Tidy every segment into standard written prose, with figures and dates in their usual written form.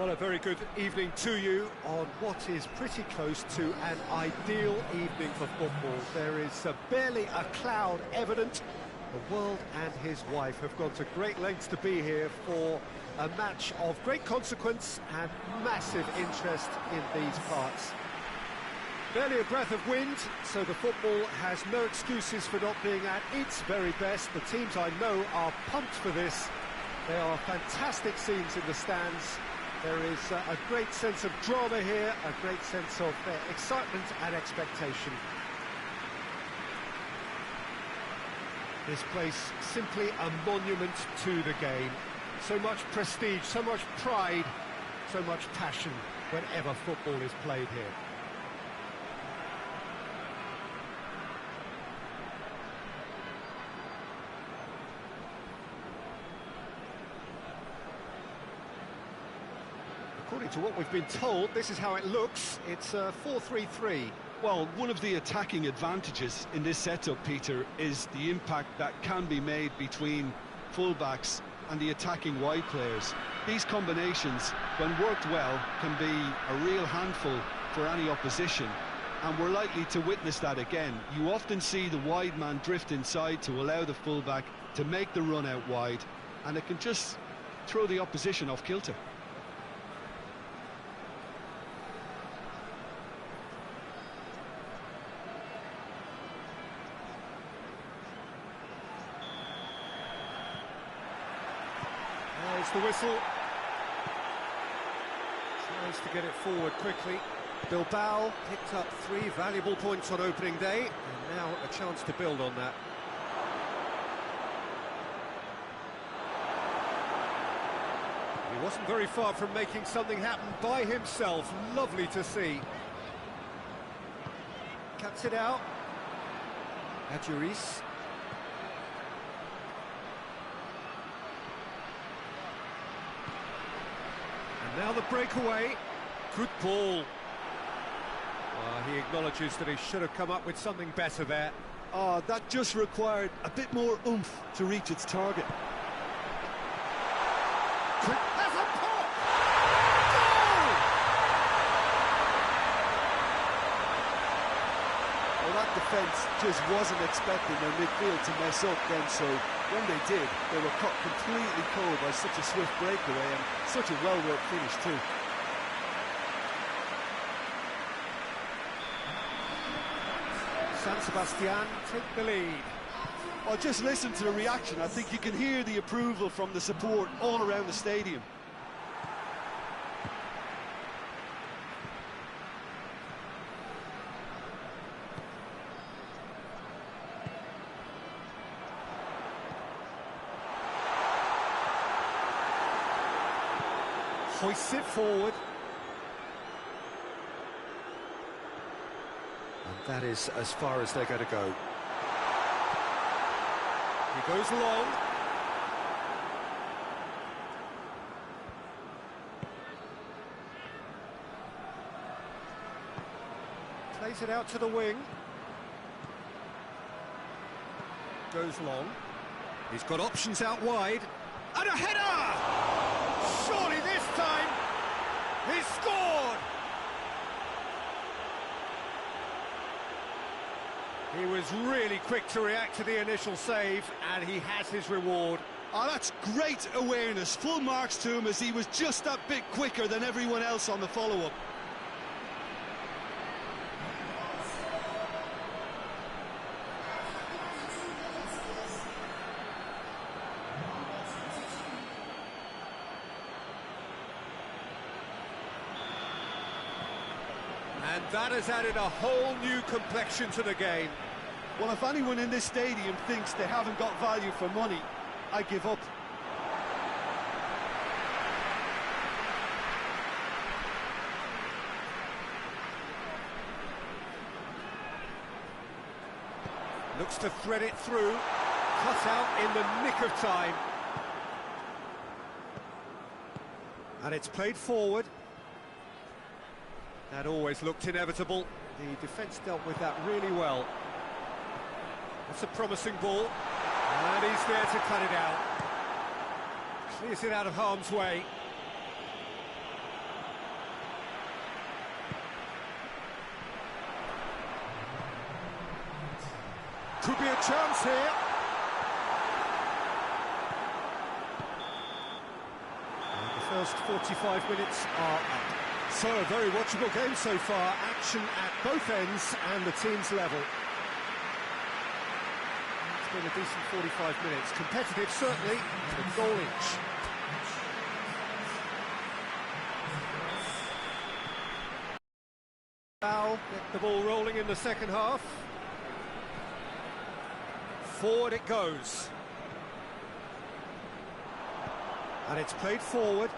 Well, a very good evening to you on what is pretty close to an ideal evening for football. There is barely a cloud evident. The world and his wife have gone to great lengths to be here for a match of great consequence and massive interest in these parts. Barely a breath of wind, so the football has no excuses for not being at its very best. The teams I know are pumped for this. There are fantastic scenes in the stands. There is a great sense of drama here, a great sense of excitement and expectation. This place simply a monument to the game. So much prestige, so much pride, so much passion whenever football is played here. According to what we've been told, this is how it looks. It's 4-3-3. Well, one of the attacking advantages in this setup, Peter, is the impact that can be made between fullbacks and the attacking wide players. These combinations, when worked well, can be a real handful for any opposition, and we're likely to witness that again. You often see the wide man drift inside to allow the fullback to make the run out wide, and it can just throw the opposition off kilter. There's the whistle. Tries to get it forward quickly. Bilbao picked up 3 valuable points on opening day, and now a chance to build on that. He wasn't very far from making something happen by himself. Lovely to see. Cuts it out. Adjuris. Now the breakaway. Good ball. He acknowledges that he should have come up with something better there. That just required a bit more oomph to reach its target. That's a pop! Goal! Well, that defence just wasn't expecting their midfield to mess up then, so when they did, they were cut completely cold by such a swift breakaway and such a well-worked finish too. San Sebastian take the lead. Well, just listen to the reaction. I think you can hear the approval from the support all around the stadium. Hoists it forward. And that is as far as they're going to go. He goes long. Plays it out to the wing. Goes long. He's got options out wide. And a header! Surely this time, he's scored! He was really quick to react to the initial save, and he has his reward. That's great awareness. Full marks to him, as he was just that bit quicker than everyone else on the follow-up. And that has added a whole new complexion to the game. Well, if anyone in this stadium thinks they haven't got value for money, I give up. Looks to thread it through. Cut out in the nick of time. And it's played forward. That always looked inevitable. The defence dealt with that really well. That's a promising ball. And he's there to cut it out. Clears it out of harm's way. Could be a chance here. And the first 45 minutes are up. So, a very watchable game so far. Action at both ends and the teams level. It's been a decent 45 minutes. Competitive, certainly, and a goal each. Now, get the ball rolling in the second half. Forward it goes. And it's played forward.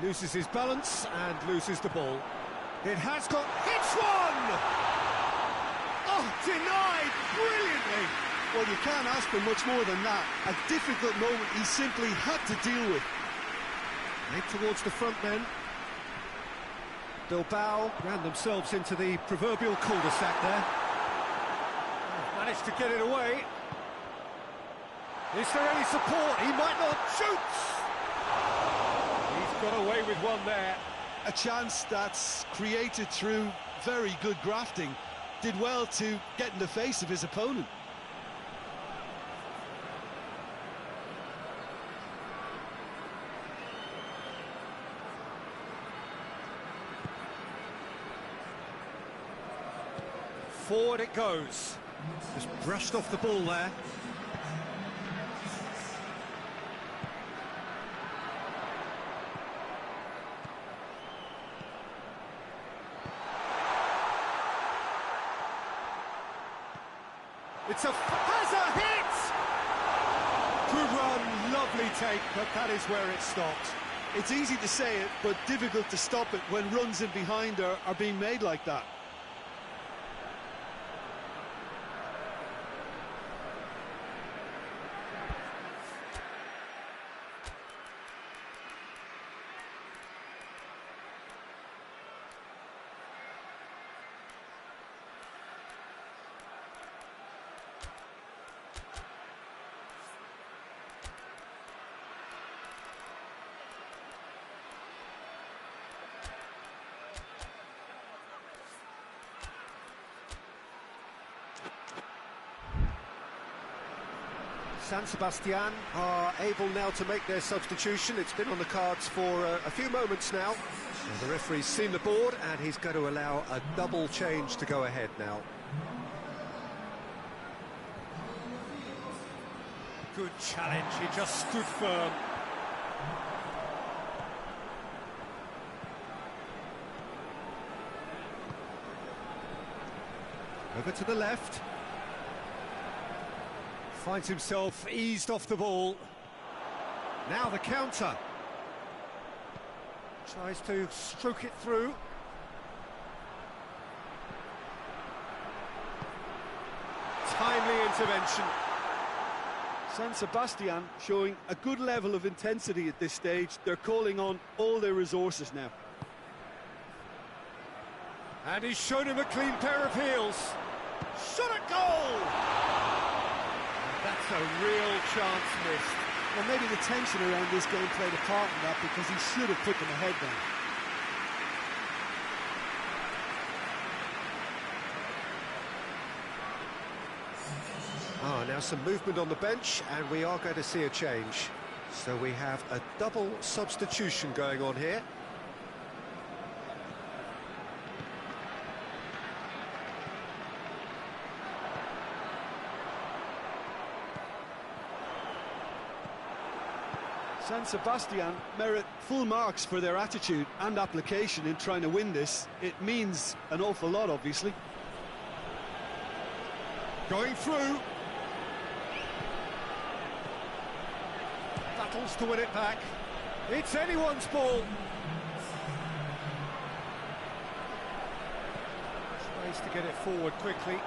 Loses his balance and loses the ball. It has got... hits one! Oh, denied brilliantly! Well, you can't ask for much more than that. A difficult moment he simply had to deal with. Made towards the front men. Bilbao ran themselves into the proverbial cul-de-sac there. Managed to get it away. Is there any support? He might not. Shoots! He's got away with one there. A chance that's created through very good grafting. Did well to get in the face of his opponent. Forward it goes. Just brushed off the ball there. Has a hit! Good run, lovely take, but that is where it stopped. It's easy to say it, but difficult to stop it when runs in behind are being made like that. San Sebastian are able now to make their substitution. It's been on the cards for a few moments now. And the referee's seen the board and he's going to allow a double change to go ahead now. Good challenge, he just stood firm. Over to the left. Finds himself eased off the ball. Now the counter. Tries to stroke it through. Timely intervention. San Sebastian showing a good level of intensity at this stage. They're calling on all their resources now. And he's shown him a clean pair of heels. Shot at goal! That's a real chance missed. Well, maybe the tension around this game played a part in that, because he should have put them ahead then. Now some movement on the bench, and we are going to see a change. So we have a double substitution going on here. San Sebastian merit full marks for their attitude and application in trying to win this. It means an awful lot, obviously. Going through. Battles to win it back. It's anyone's ball. Tries to get it forward quickly.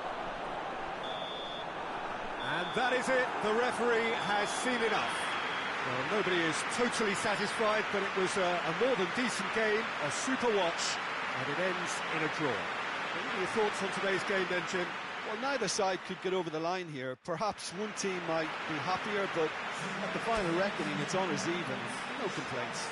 And that is it. The referee has seen enough. Well, nobody is totally satisfied, but it was a more than decent game, a super watch, and it ends in a draw. What are your thoughts on today's game then, Jim? Well, neither side could get over the line here. Perhaps one team might be happier, but at the final reckoning, it's honours even. No complaints.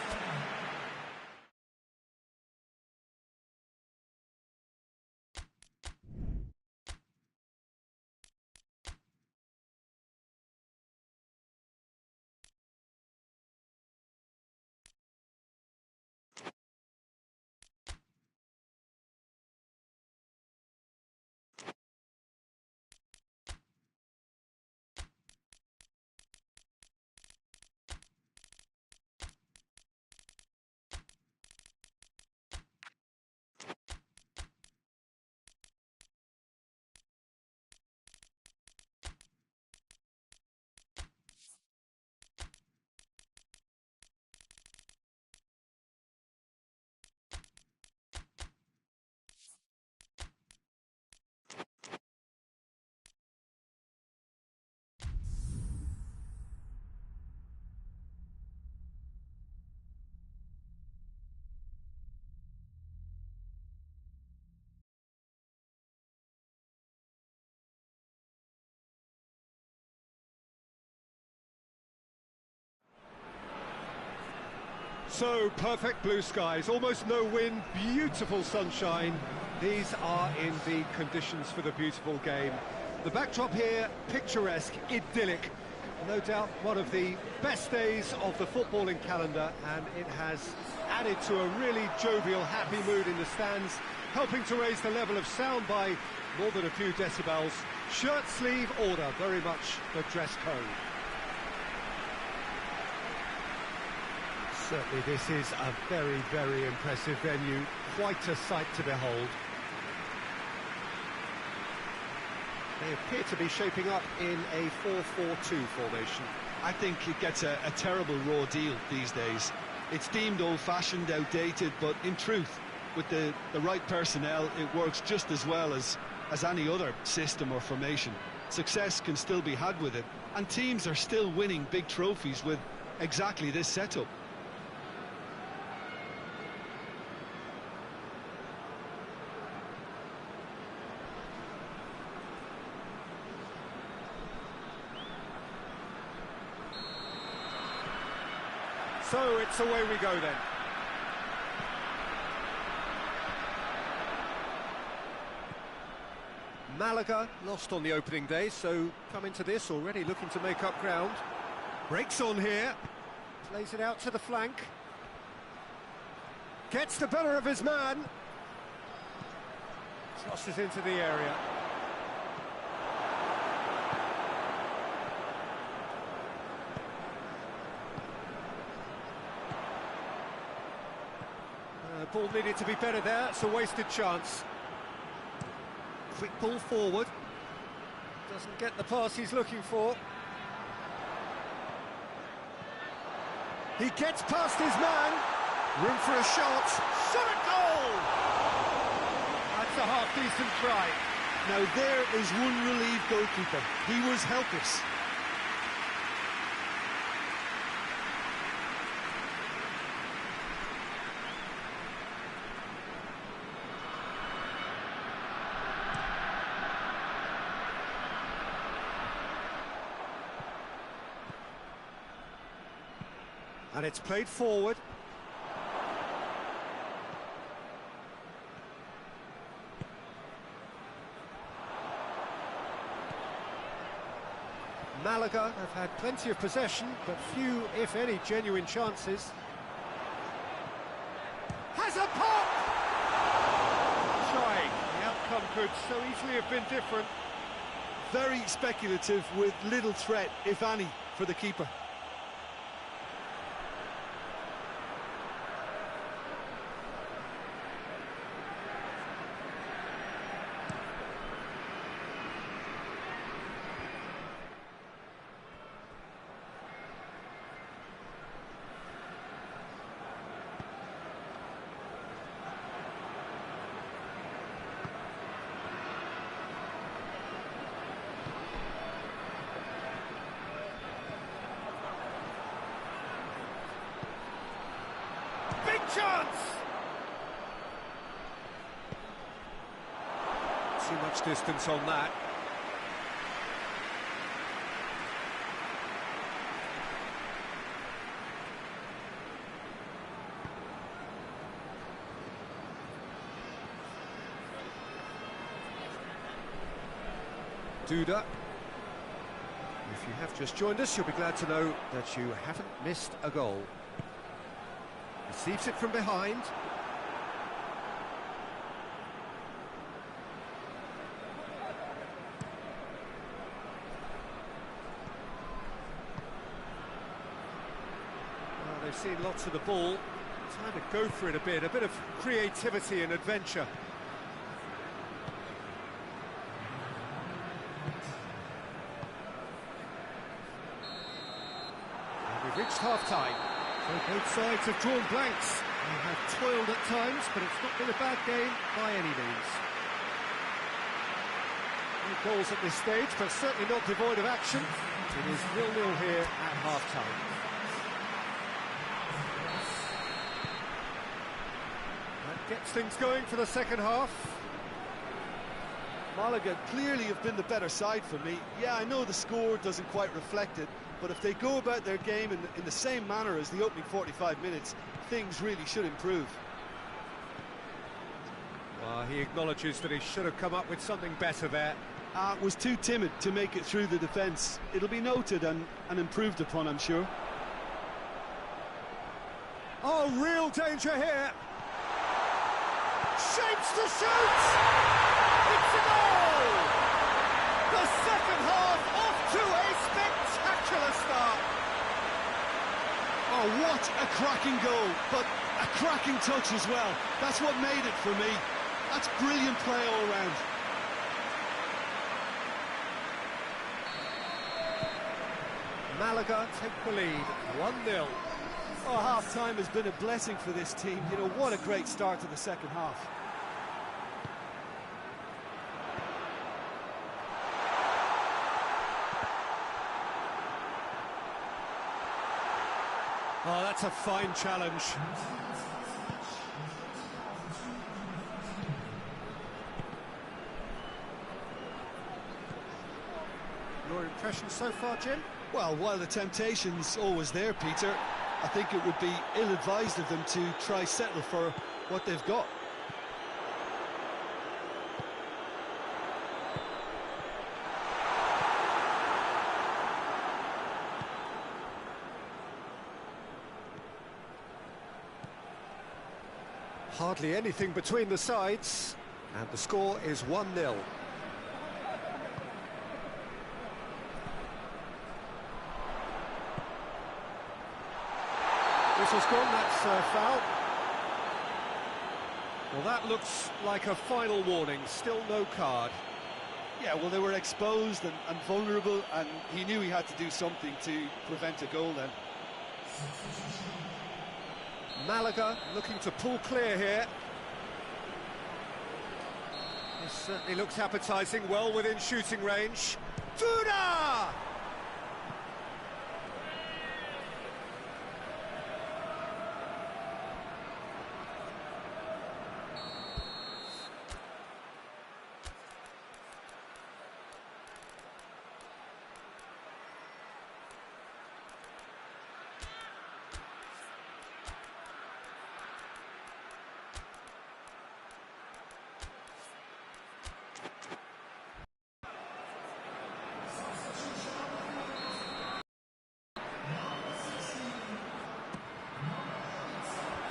So, perfect blue skies, almost no wind, beautiful sunshine. These are in the conditions for the beautiful game. The backdrop here, picturesque, idyllic. No doubt one of the best days of the footballing calendar, and it has added to a really jovial, happy mood in the stands, helping to raise the level of sound by more than a few decibels. Shirt sleeve order, very much the dress code. Certainly this is a very, very impressive venue, quite a sight to behold. They appear to be shaping up in a 4-4-2 formation. I think it gets a terrible raw deal these days. It's deemed old-fashioned, outdated, but in truth, with the right personnel, it works just as well as any other system or formation. Success can still be had with it, and teams are still winning big trophies with exactly this setup. So it's away we go then. Malaga lost on the opening day, so come into this already looking to make up ground. Breaks on here, plays it out to the flank. Gets the better of his man. Crosses into the area. Ball needed to be better there, it's a wasted chance. Quick ball forward. Doesn't get the pass he's looking for. He gets past his man. Room for a shot. Shot at goal! That's a half-decent try. Now there is one relieved goalkeeper. He was helpless. And it's played forward. Malaga have had plenty of possession, but few, if any, genuine chances. Has a pop! Trying. The outcome could so easily have been different. Very speculative with little threat, if any, for the keeper. Chance! Too much distance on that. Duda. If you have just joined us, you'll be glad to know that you haven't missed a goal. Receives it from behind. Well, they've seen lots of the ball. Time to go for it a bit of creativity and adventure. And we've reached half-time. So both sides have drawn blanks. They have toiled at times, but it's not been a bad game by any means. No goals at this stage, but certainly not devoid of action. It is 0-0 here at half-time. That gets things going for the second half. Malaga clearly have been the better side for me. Yeah, I know the score doesn't quite reflect it, but if they go about their game in the same manner as the opening 45 minutes, things really should improve. Well, he acknowledges that he should have come up with something better there. Was too timid to make it through the defence. It'll be noted and improved upon, I'm sure. Oh, real danger here. Shapes to shoot! It's a goal! The second half off to a spectacular start. Oh, what a cracking goal, but a cracking touch as well. That's what made it for me. That's brilliant play all round. Malaga take the lead, 1-0. Oh, half-time has been a blessing for this team. You know, what a great start to the second half. Oh, that's a fine challenge. Your impression so far, Jim? Well, while the temptation's always there, Peter, I think it would be ill-advised of them to try settle for what they've got. Hardly anything between the sides, and the score is 1-0. Whistle's gone, that's foul. Well, that looks like a final warning, still no card. Yeah, well, they were exposed and vulnerable, and he knew he had to do something to prevent a goal then. Malaga looking to pull clear here. This certainly looks appetising, well within shooting range. Duda!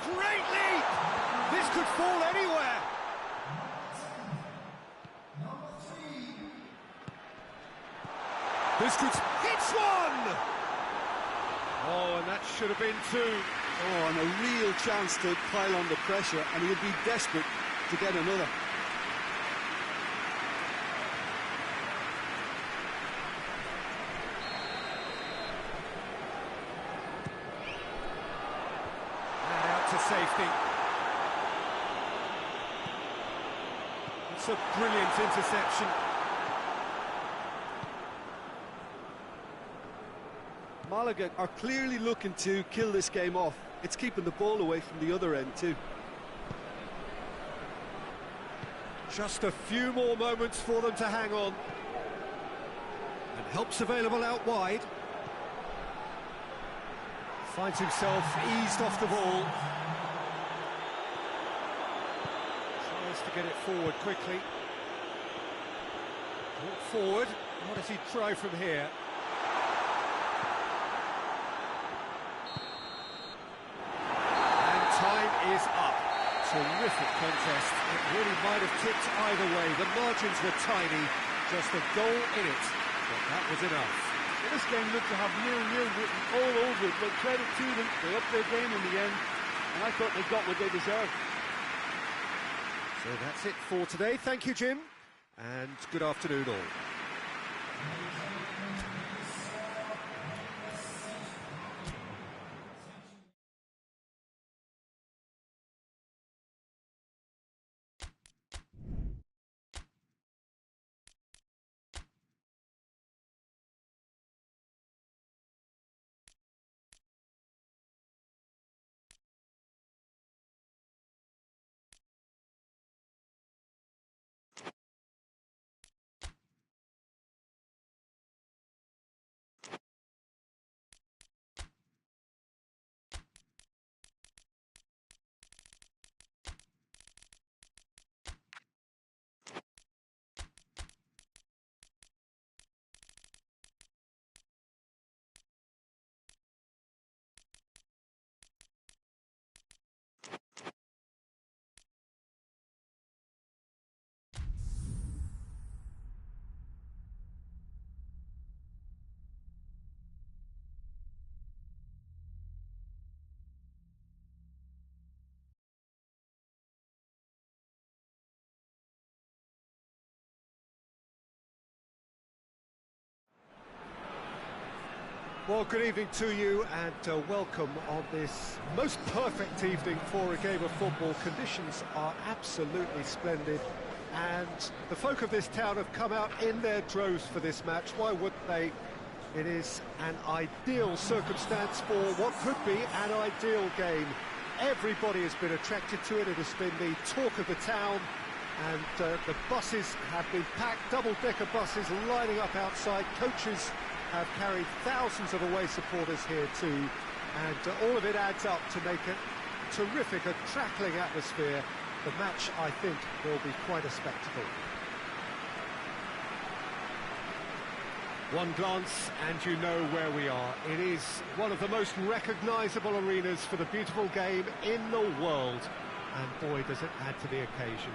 Great leap! This could fall anywhere. This could hit one! Oh, and that should have been two. Oh, and a real chance to pile on the pressure, and he'll be desperate to get another. To safety. It's a brilliant interception. Malaga are clearly looking to kill this game off. It's keeping the ball away from the other end too. Just a few more moments for them to hang on. And help's available out wide. Finds himself eased off the ball. Tries to get it forward quickly. Brought forward. What does he try from here? And time is up. Terrific contest. It really might have tipped either way. The margins were tiny. Just a goal in it. But that was enough. This game looked to have nil-nil written all over it, but credit to them, they upped their game in the end, and I thought they got what they deserved. So that's it for today. Thank you, Jim, and good afternoon all. Well, good evening to you and welcome on this most perfect evening for a game of football. Conditions are absolutely splendid and the folk of this town have come out in their droves for this match. Why wouldn't they? It is an ideal circumstance for what could be an ideal game. Everybody has been attracted to it. It has been the talk of the town, and the buses have been packed, double-decker buses lining up outside. Coaches have carried thousands of away supporters here too, and all of it adds up to make it terrific, a crackling atmosphere. The match, I think, will be quite a spectacle. One glance and you know where we are. It is one of the most recognisable arenas for the beautiful game in the world, and boy does it add to the occasion.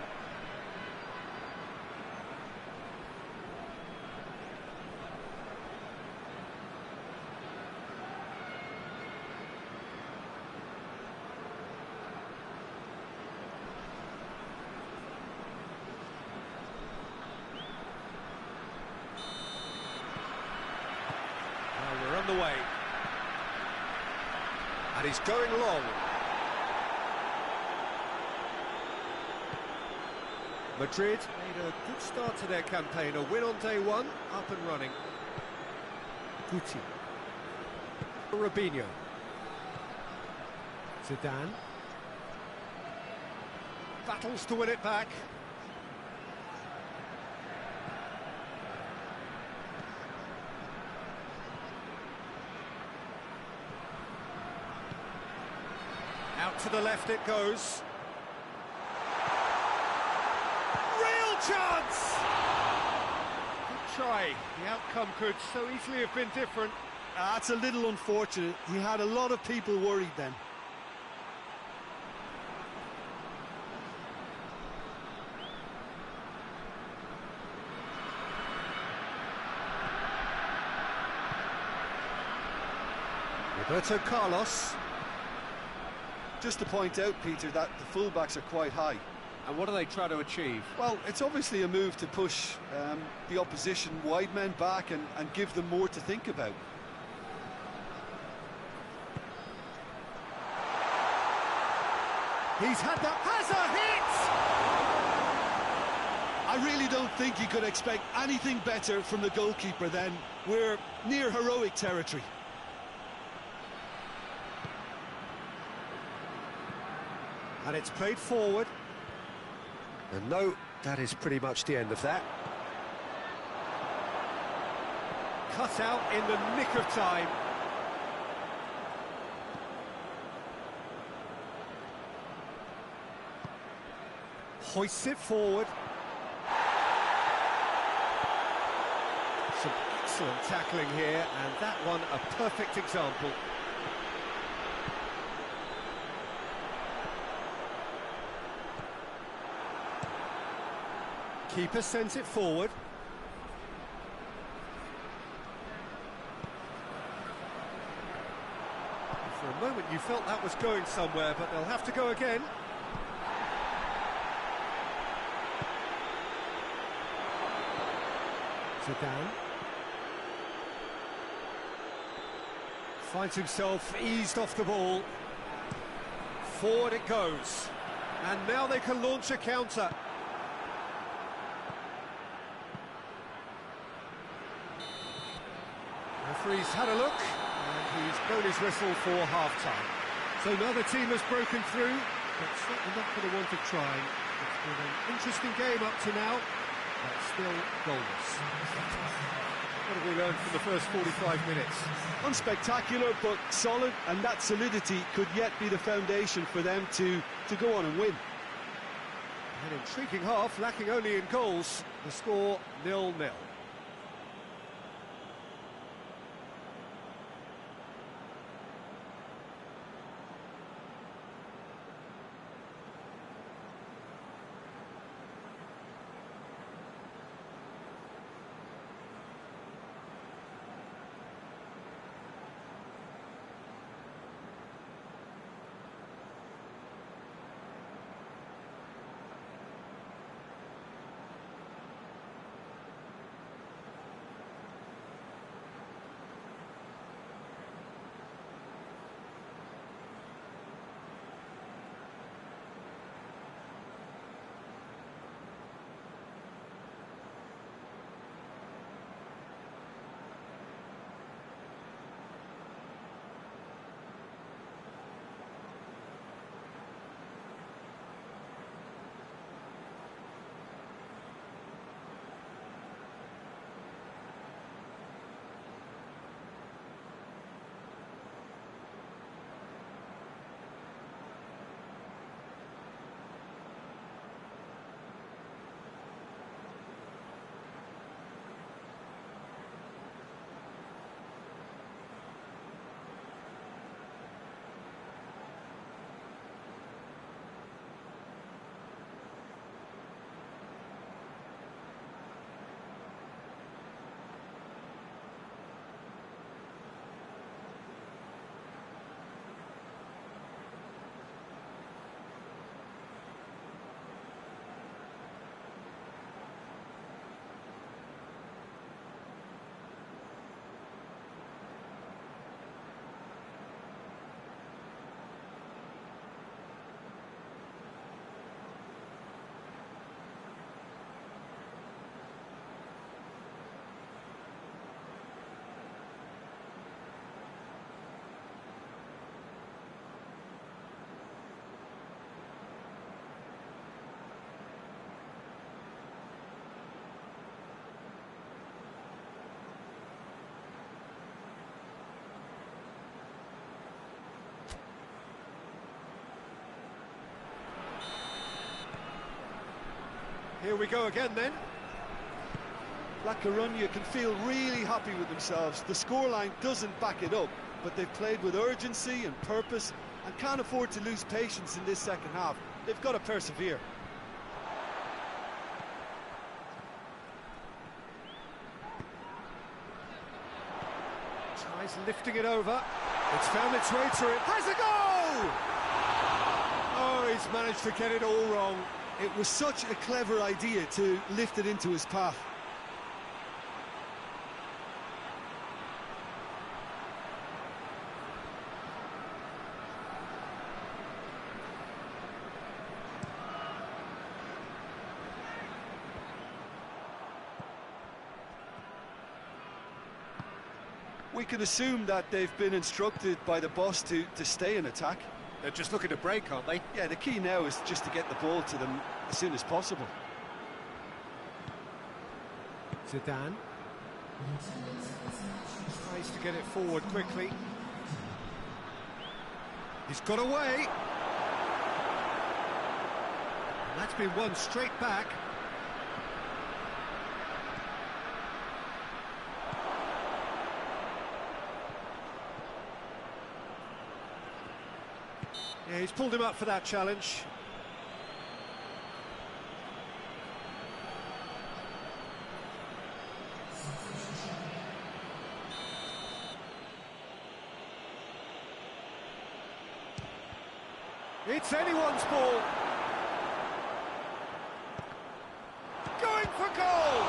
We're on the way. And he's going long. Madrid made a good start to their campaign. A win on day one, up and running. Guti. Robinho. Zidane. Battles to win it back. Out to the left it goes. Real chance! Good try. The outcome could so easily have been different. That's a little unfortunate. He had a lot of people worried then. Roberto Carlos. Just to point out, Peter, that the fullbacks are quite high. And what do they try to achieve? Well, it's obviously a move to push the opposition wide men back and give them more to think about. He's had that, has a hit! I really don't think you could expect anything better from the goalkeeper then. We're near heroic territory. And it's played forward. And no, that is pretty much the end of that. Cut out in the nick of time. Hoists it forward. Some excellent tackling here, and that one a perfect example. Keeper sends it forward. For a moment you felt that was going somewhere, but they'll have to go again. Zidane. Finds himself eased off the ball. Forward it goes. And now they can launch a counter. Referee's had a look, and he's blown his whistle for half-time. So neither team has broken through, but certainly not for the want of trying. It's been an interesting game up to now, but still goalless. What have we learned from the first 45 minutes? Unspectacular, but solid, and that solidity could yet be the foundation for them to go on and win. An intriguing half, lacking only in goals. The score 0-0. Here we go again then. La Coruña can feel really happy with themselves. The scoreline doesn't back it up, but they've played with urgency and purpose and can't afford to lose patience in this second half. They've got to persevere. Tries lifting it over. It's found its way to it. Has a goal! Oh, he's managed to get it all wrong. It was such a clever idea to lift it into his path. We can assume that they've been instructed by the boss to stay in attack. They're just looking to break, aren't they? Yeah, the key now is just to get the ball to them as soon as possible. Zidane tries to get it forward quickly. He's got away. And that's been won straight back. Yeah, he's pulled him up for that challenge. It's anyone's ball. Going for goal!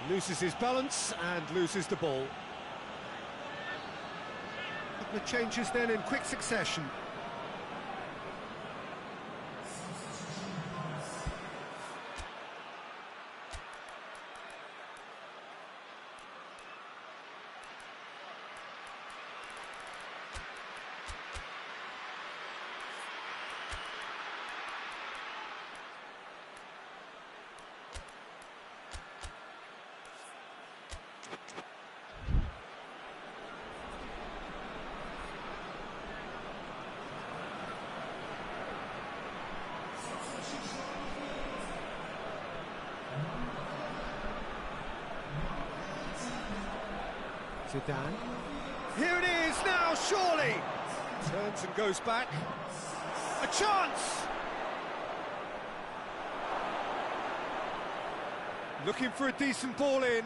Loses his balance and loses the ball. The changes then in quick succession. Zidane. Here it is now, surely! Turns and goes back. A chance! Looking for a decent ball in.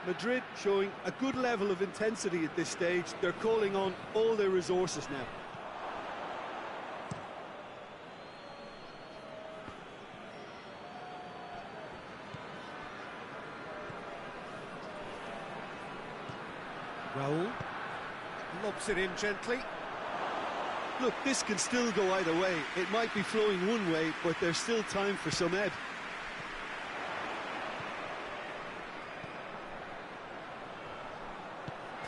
Madrid showing a good level of intensity at this stage. They're calling on all their resources now. Raul lobs it in gently. Look, this can still go either way. It might be flowing one way, but there's still time for some ebb.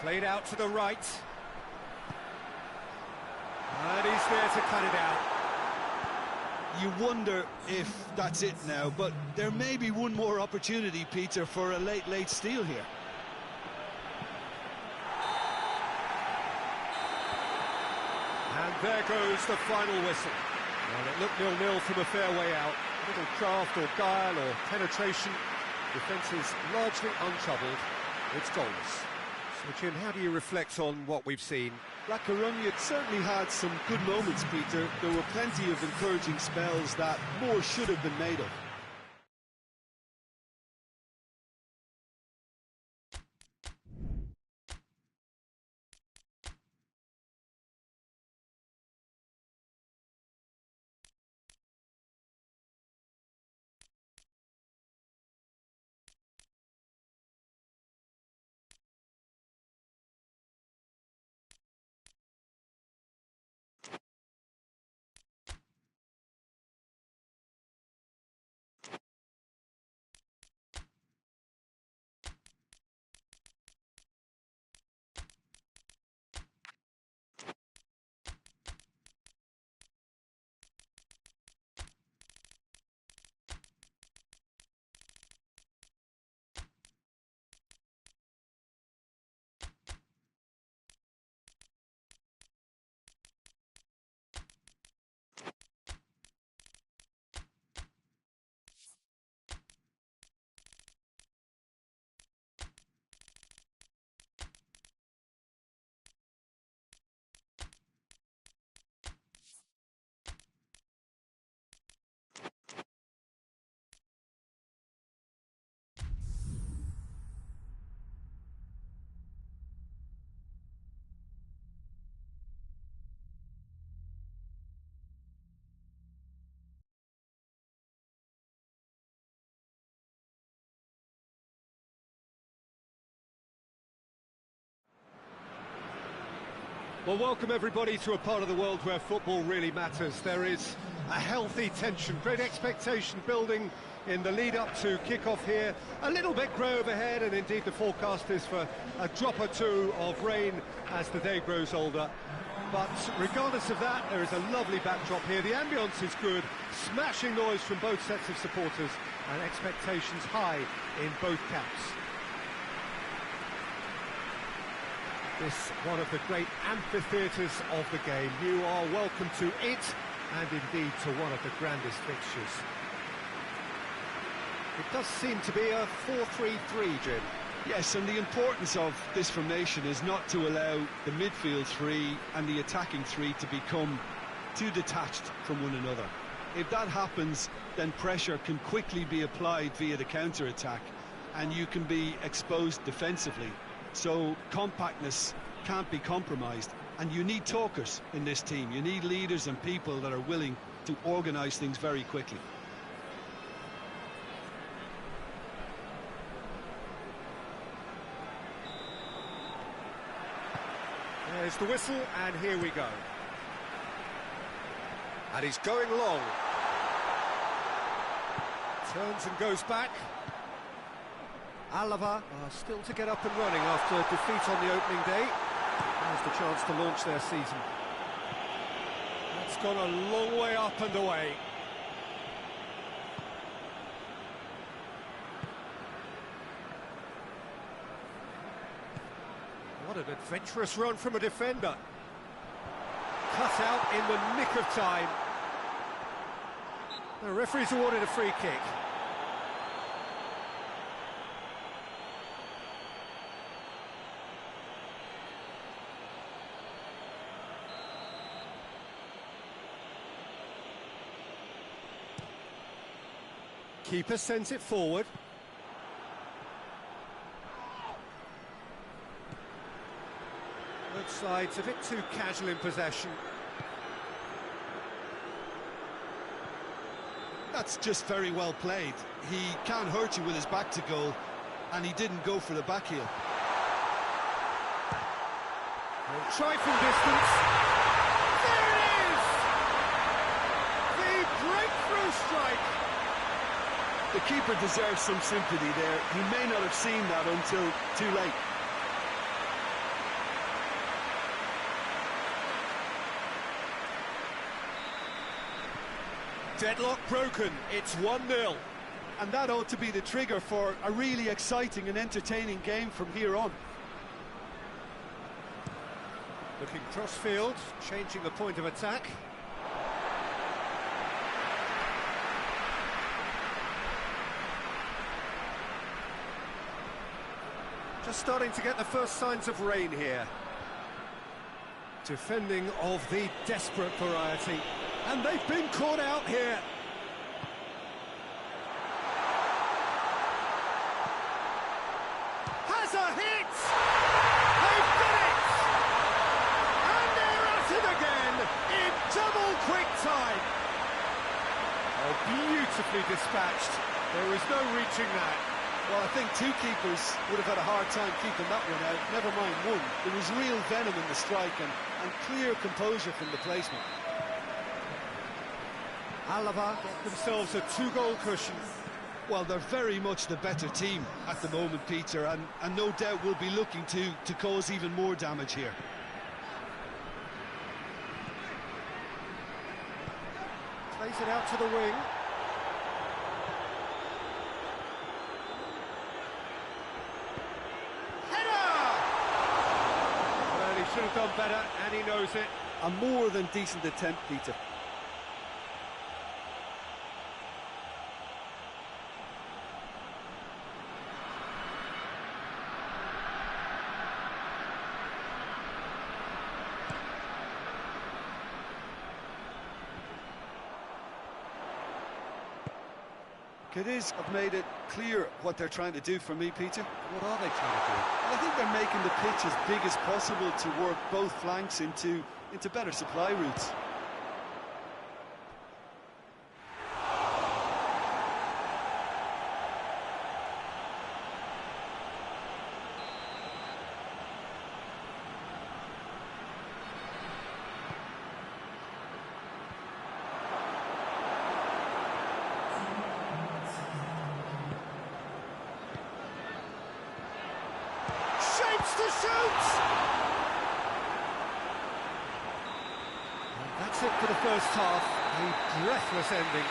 Played out to the right. And he's there to cut it out. You wonder if that's it now, but there may be one more opportunity, Peter, for a late steal here. And there goes the final whistle. Well, it looked 0-0 from a fair way out. Little craft or guile or penetration. Defence is largely untroubled. It's goalless. So, Jim, how do you reflect on what we've seen? La Coruña certainly had some good moments, Peter. There were plenty of encouraging spells that more should have been made of. Well, welcome everybody to a part of the world where football really matters. There is a healthy tension, great expectation building in the lead-up to kick-off here. A little bit grey overhead, and indeed the forecast is for a drop or two of rain as the day grows older. But regardless of that, there is a lovely backdrop here. The ambience is good, smashing noise from both sets of supporters, and expectations high in both camps. This one of the great amphitheatres of the game. You are welcome to it, and indeed to one of the grandest fixtures. It does seem to be a 4-3-3, Jim. Yes, and the importance of this formation is not to allow the midfield three and the attacking three to become too detached from one another. If that happens, then pressure can quickly be applied via the counter-attack, and you can be exposed defensively. So compactness can't be compromised, and you need talkers in this team. You need leaders and people that are willing to organise things very quickly. There's the whistle, and here we go. And he's going long. Turns and goes back. ALAVÉS are still to get up and running after defeat on the opening day. There's the chance to launch their season. That's gone a long way up and away. What an adventurous run from a defender. Cut out in the nick of time. The referee's awarded a free kick. Keeper sends it forward. Both sides a bit too casual in possession. That's just very well played. He can't hurt you with his back to goal, and he didn't go for the back heel. Try from distance. There it is! The breakthrough strike! The keeper deserves some sympathy there. He may not have seen that until too late. Deadlock broken, it's 1-0. And that ought to be the trigger for a really exciting and entertaining game from here on. Looking cross-field, changing the point of attack. Just starting to get the first signs of rain here. Defending of the desperate variety. And they've been caught out here. Has a hit! They've done it! And they're at it again in double quick time. Oh, beautifully dispatched. There was no reaching that. Well, I think two keepers would have had a hard time keeping that one out, never mind one. There was real venom in the strike and clear composure from the placement. ALAVÉS get themselves a 2-goal cushion. Well, they're very much the better team at the moment, Peter, and no doubt will be looking to cause even more damage here. Plays it out to the wing. Should have done better, and he knows it. A more than decent attempt, Peter. Cadiz have made it clear what they're trying to do for me, Peter. What are they trying to do? I think they're making the pitch as big as possible to work both flanks into better supply routes. shoots! And that's it for the first half. A breathless ending.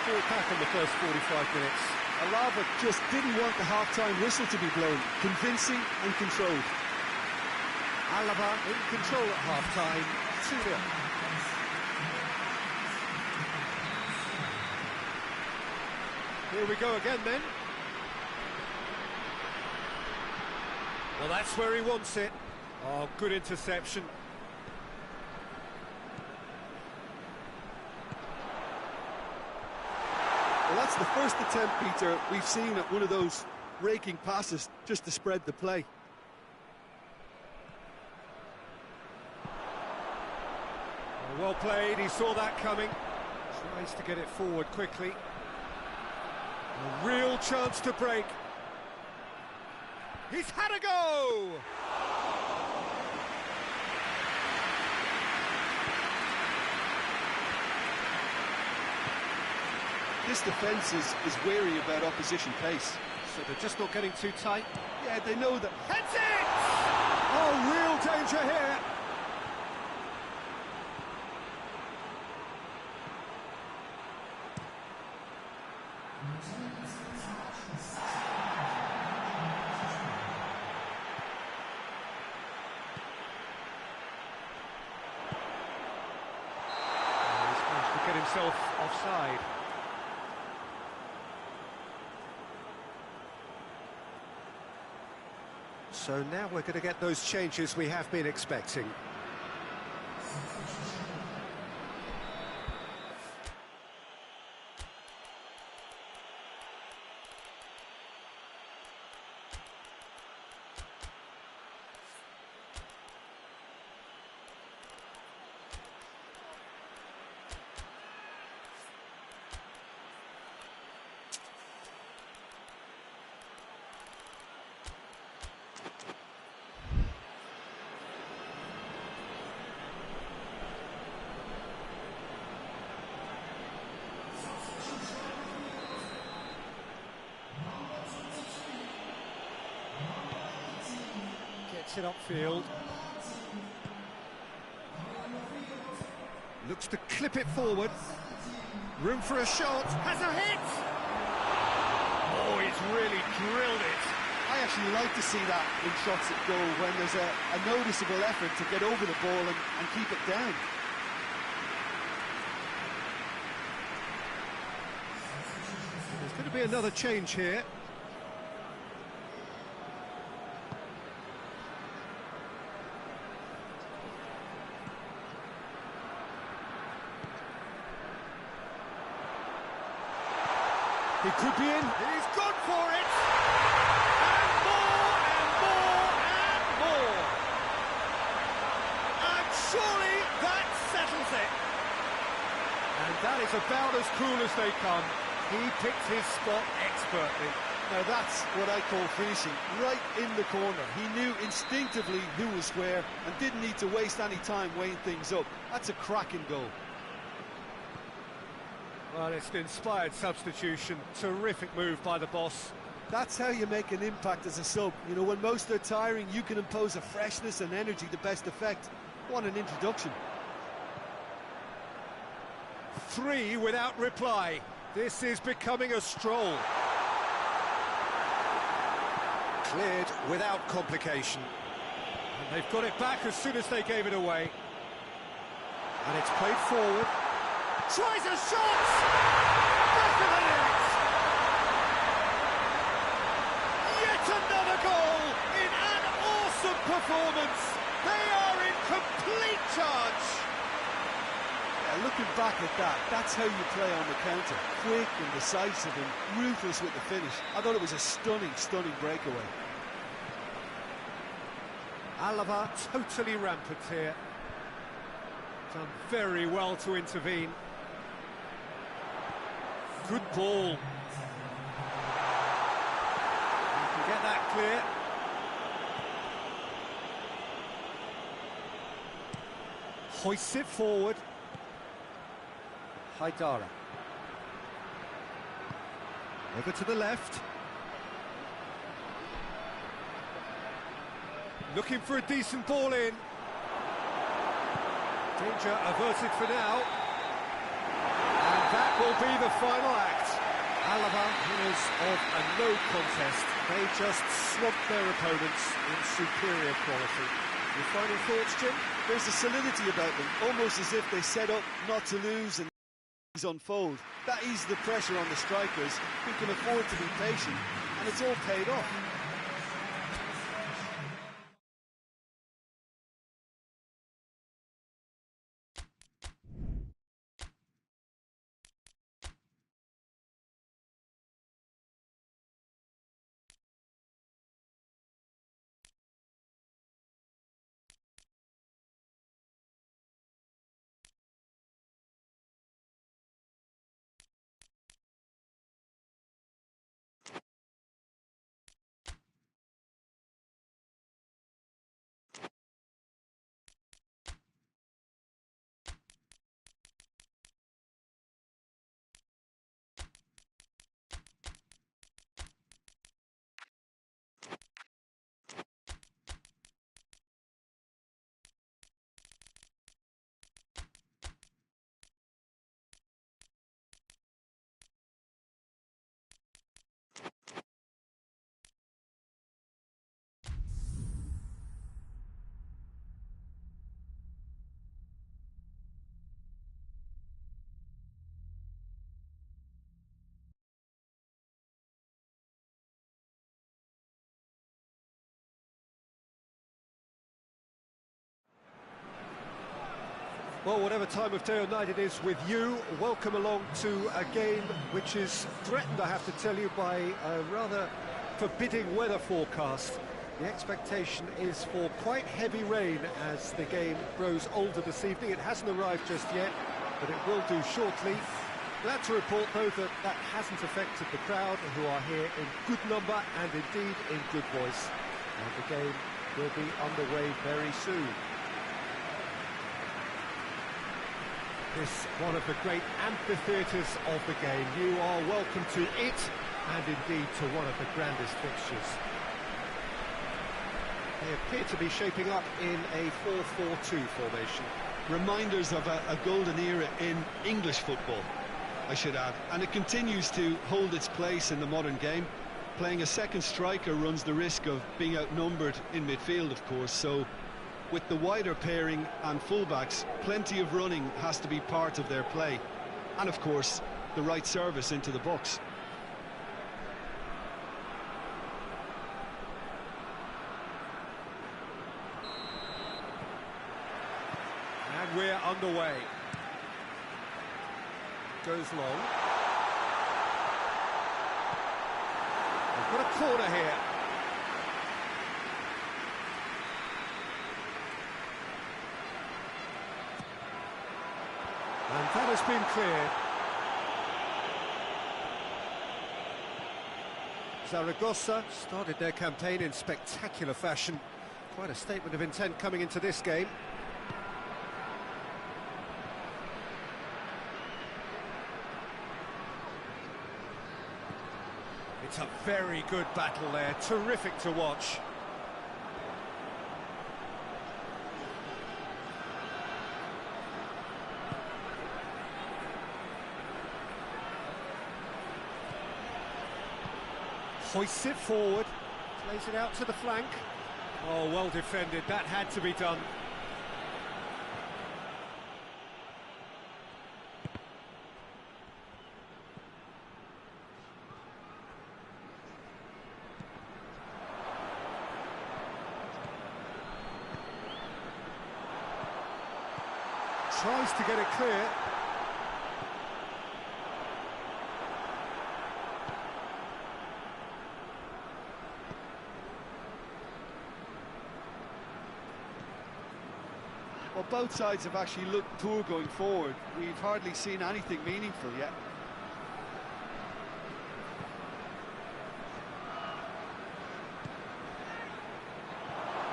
Ball back in the first 45 minutes. ALAVÉS just didn't want the half-time whistle to be blown. Convincing and controlled. ALAVÉS in control at half-time, 2-0. Here we go again then. Well, that's where he wants it. Oh, good interception. Well, that's the first attempt, Peter, we've seen at one of those raking passes just to spread the play. Well played, he saw that coming. Tries to get it forward quickly. A real chance to break. He's had a go! This defence is wary about opposition pace. So they're just not getting too tight. Yeah, they know that. Heads it! Oh, real danger here. He's managed to get himself offside. So now we're going to get those changes we have been expecting. Gets it upfield. Looks to clip it forward. Room for a shot. Has a hit! Oh, he's really drilled it. I actually like to see that in shots at goal when there's a noticeable effort to get over the ball and keep it down. There's going to be another change here. He could be in. He's gone for it. And more, and more, and more. And surely that settles it. And that is about as cool as they come. He picked his spot expertly. Now that's what I call finishing, right in the corner. He knew instinctively who was where and didn't need to waste any time weighing things up. That's a cracking goal. Well, it's an inspired substitution. Terrific move by the boss. That's how you make an impact as a sub. You know, when most are tiring, you can impose a freshness and energy to best effect. What an introduction. 3 without reply. This is becoming a stroll. Cleared without complication. And they've got it back as soon as they gave it away. And it's played forward. Tries a shot! Back of the net! Yet another goal in an awesome performance. They are in complete charge. Yeah, looking back at that, that's how you play on the counter. Quick and decisive and ruthless with the finish. I thought it was a stunning, stunning breakaway. ALAVÉS totally rampant here. Done very well to intervene. Good ball. You can get that clear. Hoists it forward. Haidara. Over to the left. Looking for a decent ball in. Danger averted for now. And that will be the final act. Alaba winners of a no contest. They just swamped their opponents in superior quality. Your final thoughts, Jim? There's a solidity about them, almost as if they set up not to lose and unfold. That eases the pressure on the strikers, who can afford to be patient, and it's all paid off. Well, whatever time of day or night it is with you, welcome along to a game which is threatened, I have to tell you, by a rather forbidding weather forecast. The expectation is for quite heavy rain as the game grows older this evening. It hasn't arrived just yet, but it will do shortly. Glad to report, though, that that hasn't affected the crowd, who are here in good number and indeed in good voice. And the game will be underway very soon. This one of the great amphitheatres of the game. You are welcome to it, and indeed to one of the grandest fixtures. They appear to be shaping up in a 4-4-2 formation. Reminders of a golden era in English football, I should add. And it continues to hold its place in the modern game. Playing a second striker runs the risk of being outnumbered in midfield, of course, so with the wider pairing and fullbacks, plenty of running has to be part of their play. And of course, the right service into the box. And we're underway. Goes long. We've got a corner here. And that has been cleared. Zaragoza started their campaign in spectacular fashion. Quite a statement of intent coming into this game. It's a very good battle there, terrific to watch. Hoists it forward, plays it out to the flank. Oh, well defended, that had to be done. Tries to get it clear. Well, both sides have actually looked poor going forward. We've hardly seen anything meaningful yet.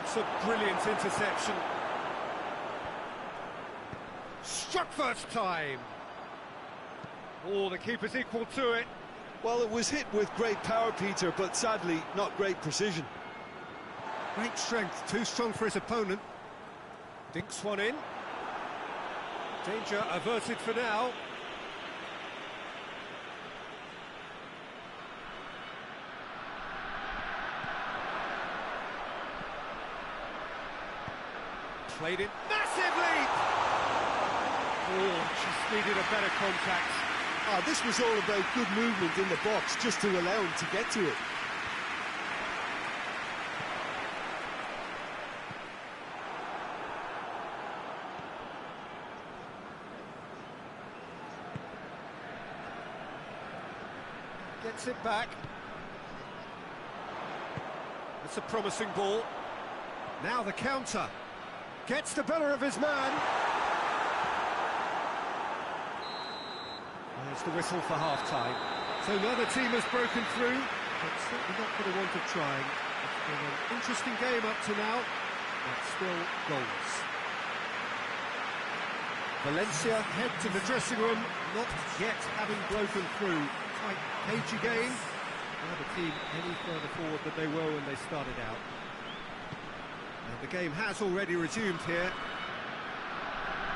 It's a brilliant interception. Struck first time. Oh, the keeper's equal to it. Well, it was hit with great power, Peter, but sadly not great precision. Great strength, too strong for his opponent. Dinks one in. Danger averted for now. Played it massively! Oh, just needed a better contact. This was all about good movement in the box, just to allow him to get to it. Gets it back. It's a promising ball. Now the counter. Gets the better of his man. There's the whistle for half-time. So neither team has broken through, but certainly not for the want of trying. It's been an interesting game up to now, but still goals. Valencia head to the dressing room, not yet having broken through. Tight, cagey game. Neither team any further forward than they were when they started out. And the game has already resumed here.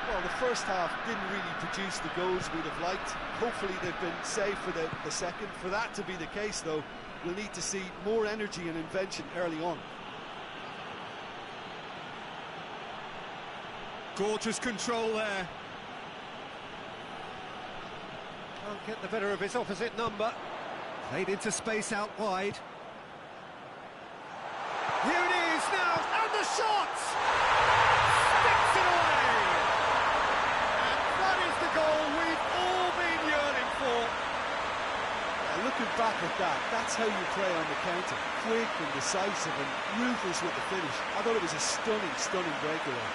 Well, the first half didn't really produce the goals we'd have liked. Hopefully they've been saved for the second. For that to be the case, though, we'll need to see more energy and invention early on. Gorgeous control there. Can't get the better of his opposite number. Played into space out wide. Here it is now, and the shot! Sticks it away! And that is the goal we've all been yearning for. Looking back at that, that's how you play on the counter. Quick and decisive and ruthless with the finish. I thought it was a stunning, stunning breakaway.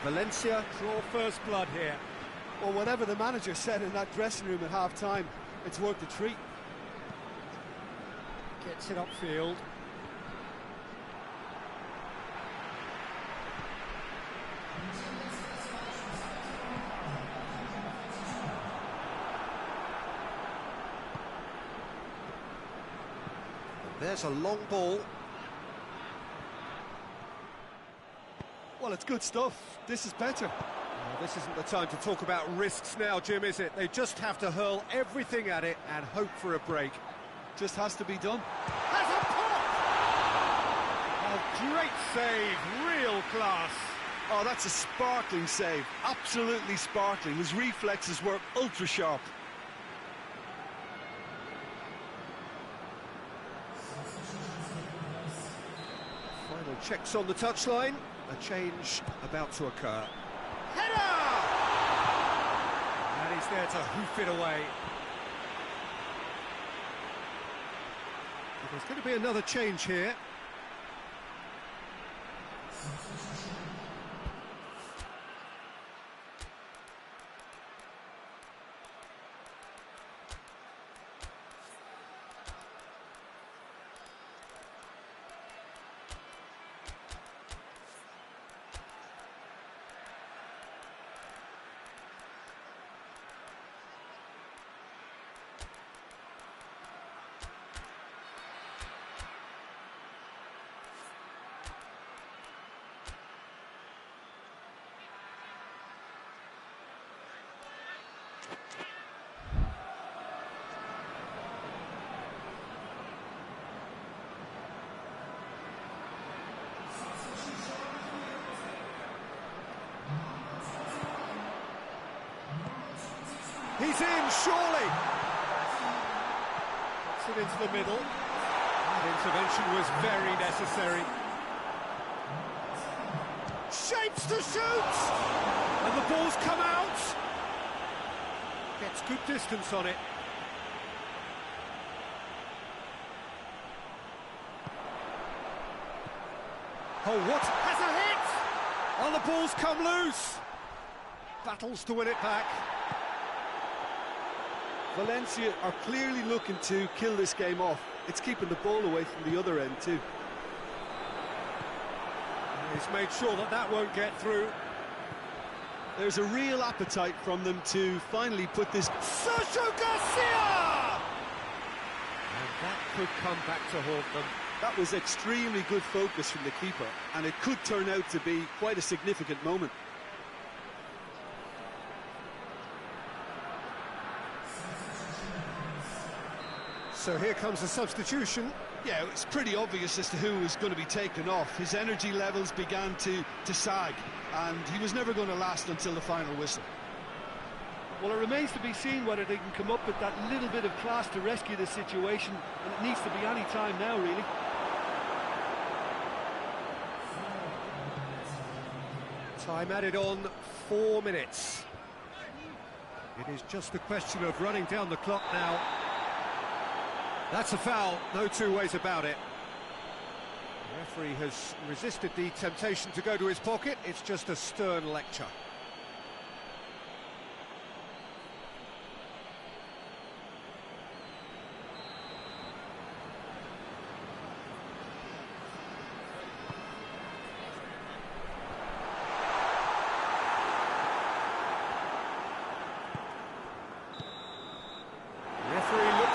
Valencia draw first blood here. Well, whatever the manager said in that dressing room at half-time, it's worth the treat. Gets it upfield. There's a long ball. Well, it's good stuff. This is better. Well, this isn't the time to talk about risks now, Jim, is it? They just have to hurl everything at it and hope for a break. Just has to be done. Has a pop! Oh, great save, real class. Oh, that's a sparkling save. Absolutely sparkling. His reflexes were ultra-sharp. Final checks on the touchline. A change about to occur. Header! And he's there to hoof it away. There's going to be another change here. He's in, surely! Puts it into the middle. That intervention was very necessary. Shapes to shoot! And the ball's come out! Gets good distance on it. Oh, what? Has a hit! Oh, the ball's come loose! Battles to win it back. Valencia are clearly looking to kill this game off. It's keeping the ball away from the other end too. He's made sure that that won't get through. There's a real appetite from them to finally put this... Sergio Garcia! And That could come back to haunt them. That was extremely good focus from the keeper, and it could turn out to be quite a significant moment. So here comes the substitution. Yeah, it's pretty obvious as to who was going to be taken off. His energy levels began to sag, and he was never going to last until the final whistle. Well, it remains to be seen whether they can come up with that little bit of class to rescue this situation, and it needs to be any time now, really. Time added on, 4 minutes. It is just a question of running down the clock now. That's a foul, no two ways about it. The referee has resisted the temptation to go to his pocket. It's just a stern lecture.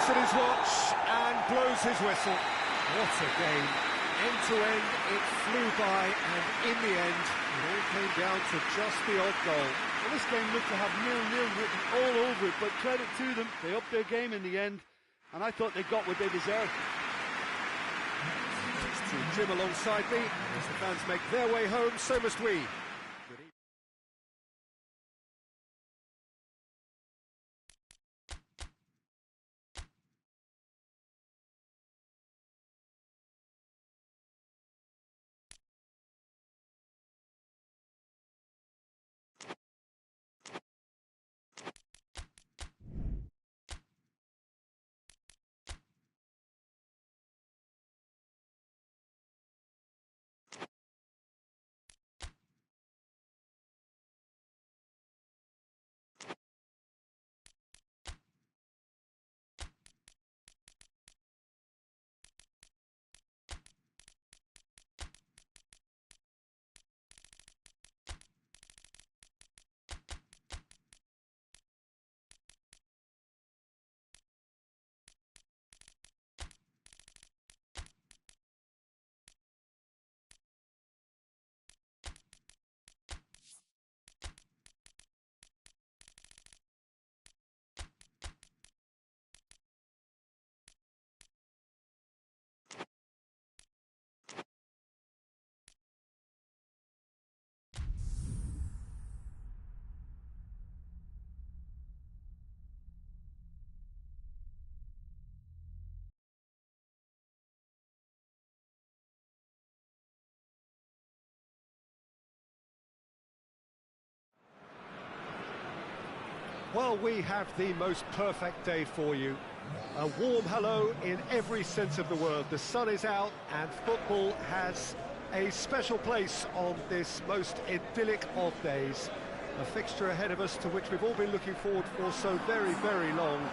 At his watch and blows his whistle. What a game. End to end, it flew by, and in the end, it all came down to just the odd goal. Well, this game looked to have 0-0 written all over it, but credit to them, they upped their game in the end, and I thought they got what they deserved. It's to Jim alongside me. As the fans make their way home, so must we. Well, we have the most perfect day for you. A warm hello in every sense of the word. The sun is out and football has a special place on this most idyllic of days. A fixture ahead of us to which we've all been looking forward for so very, very long,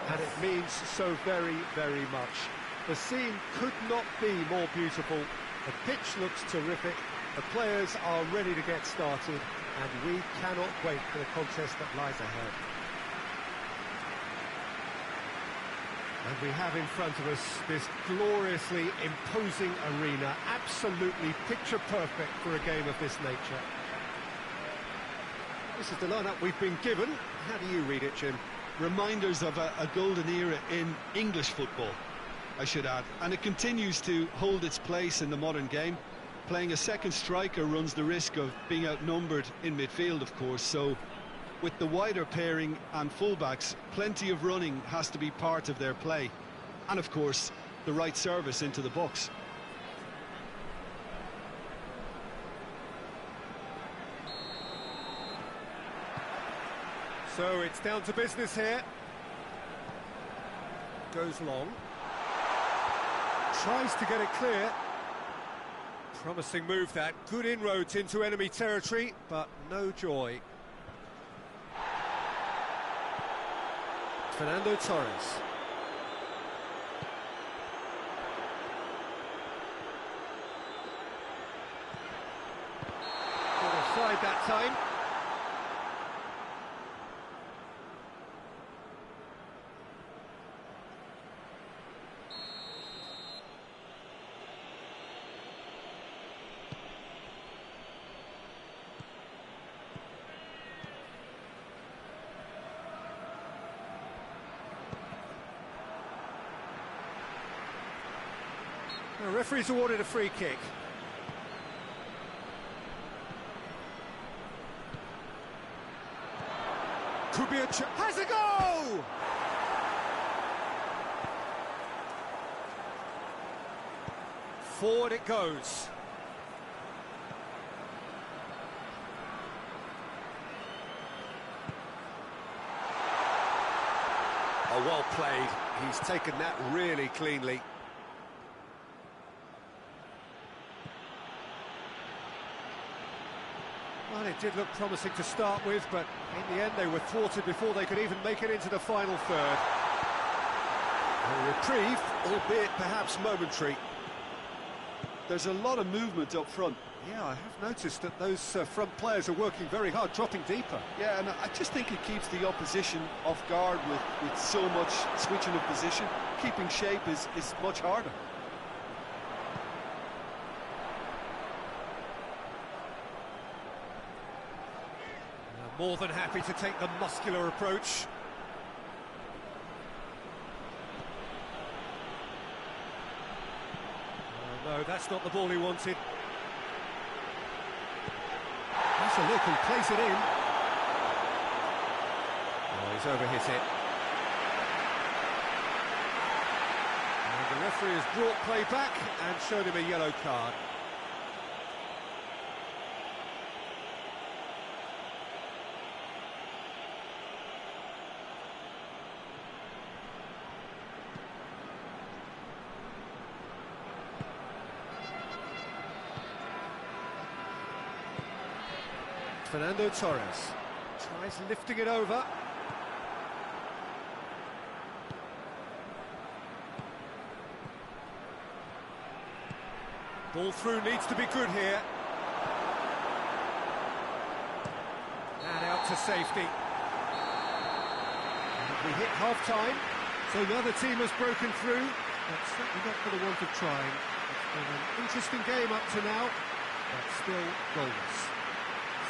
and it means so very, very much. The scene could not be more beautiful. The pitch looks terrific. The players are ready to get started, and we cannot wait for the contest that lies ahead. And we have in front of us this gloriously imposing arena, absolutely picture perfect for a game of this nature. This is the lineup we've been given. How do you read it, Jim? Reminders of a golden era in English football, I should add, and it continues to hold its place in the modern game. Playing a second striker runs the risk of being outnumbered in midfield, of course, so with the wider pairing and fullbacks, plenty of running has to be part of their play. And of course, the right service into the box. So it's down to business here. Goes long. Tries to get it clear. Promising move that. Good inroads into enemy territory, but no joy. Fernando Torres. Got offside that time. The referee's awarded a free kick. Could be a has a goal! Forward it goes. Oh, well played. He's taken that really cleanly. Well, it did look promising to start with, but in the end they were thwarted before they could even make it into the final third. A reprieve, albeit perhaps momentary. There's a lot of movement up front. Yeah, I have noticed that those front players are working very hard, dropping deeper. Yeah, and I just think it keeps the opposition off guard with so much switching of position. Keeping shape is much harder. More than happy to take the muscular approach. No, that's not the ball he wanted. That's a look and plays it in. Oh, he's overhit it. And the referee has brought play back and shown him a yellow card. Fernando Torres tries lifting it over. Ball through needs to be good here. And out to safety. And we hit half-time, so the other team has broken through, but certainly not for the want of trying. It's been an interesting game up to now, but still goalless.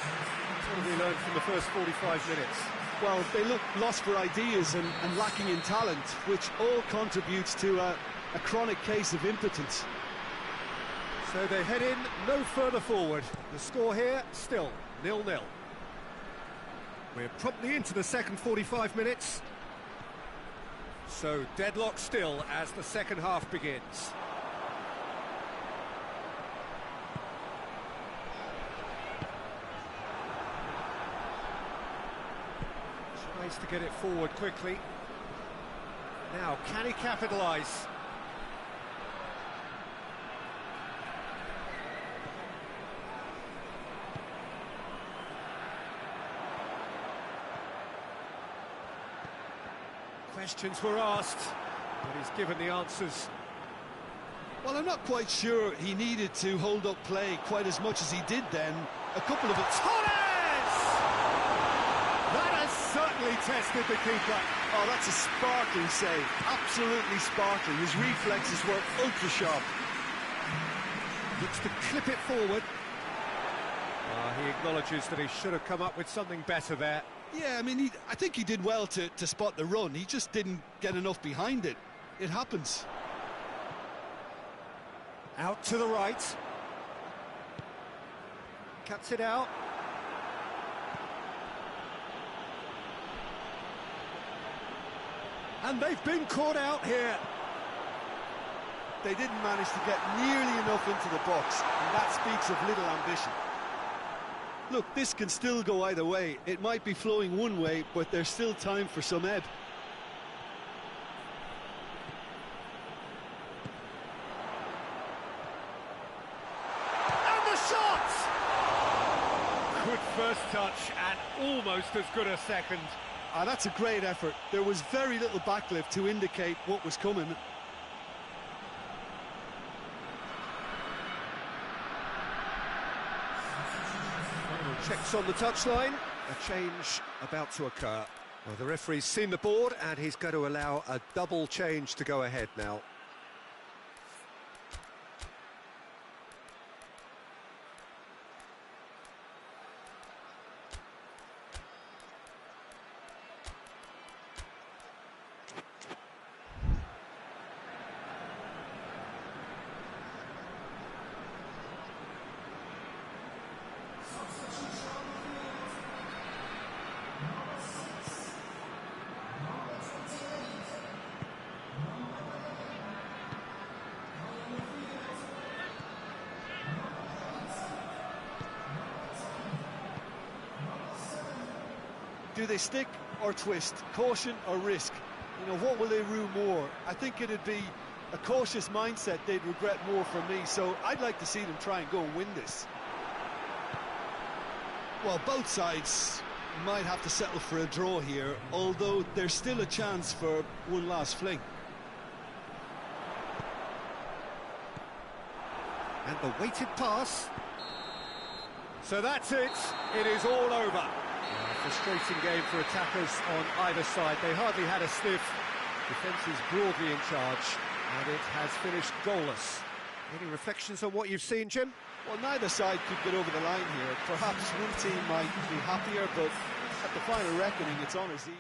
What have we learned from the first 45 minutes? Well, they look lost for ideas and lacking in talent, which all contributes to a chronic case of impotence. So they head in no further forward. The score here, still 0-0. We're promptly into the second 45 minutes. So deadlock still as the second half begins. Tries to get it forward quickly. Now, can he capitalise? Questions were asked, but he's given the answers. Well, I'm not quite sure he needed to hold up play quite as much as he did then. A couple of That has certainly tested the keeper. Oh, that's a sparkling save. Absolutely sparkling. His reflexes were ultra sharp. Looks to clip it forward. He acknowledges that he should have come up with something better there. Yeah, I mean, I think he did well to spot the run. He just didn't get enough behind it. It happens. Out to the right. Cuts it out. And they've been caught out here. They didn't manage to get nearly enough into the box, and that speaks of little ambition. Look, this can still go either way. It might be flowing one way, but there's still time for some ebb. And the shot! Good first touch and almost as good a second. That's a great effort. There was very little backlift to indicate what was coming. Checks on the touchline. A change about to occur. Well, the referee's seen the board and he's going to allow a double change to go ahead now. Do they stick or twist? Caution or risk? You know, what will they rue more? I think it'd be a cautious mindset they'd regret more for me, so I'd like to see them try and go and win this. Well, both sides might have to settle for a draw here, although there's still a chance for one last fling. And the weighted pass. So that's it. It is all over. A frustrating game for attackers on either side. They hardly had a sniff. Defence is broadly in charge, and it has finished goalless. Any reflections on what you've seen, Jim? Well, neither side could get over the line here. Perhaps one team might be happier, but at the final reckoning, it's on as even.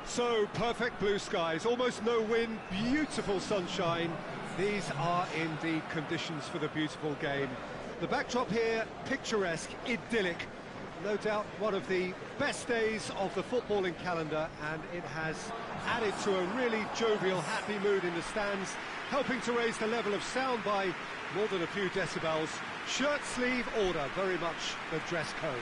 So, perfect blue skies, almost no wind, beautiful sunshine. These are indeed conditions for the beautiful game. The backdrop here, picturesque, idyllic. No doubt one of the best days of the footballing calendar, and it has added to a really jovial, happy mood in the stands, helping to raise the level of sound by more than a few decibels. Shirt sleeve order, very much the dress code.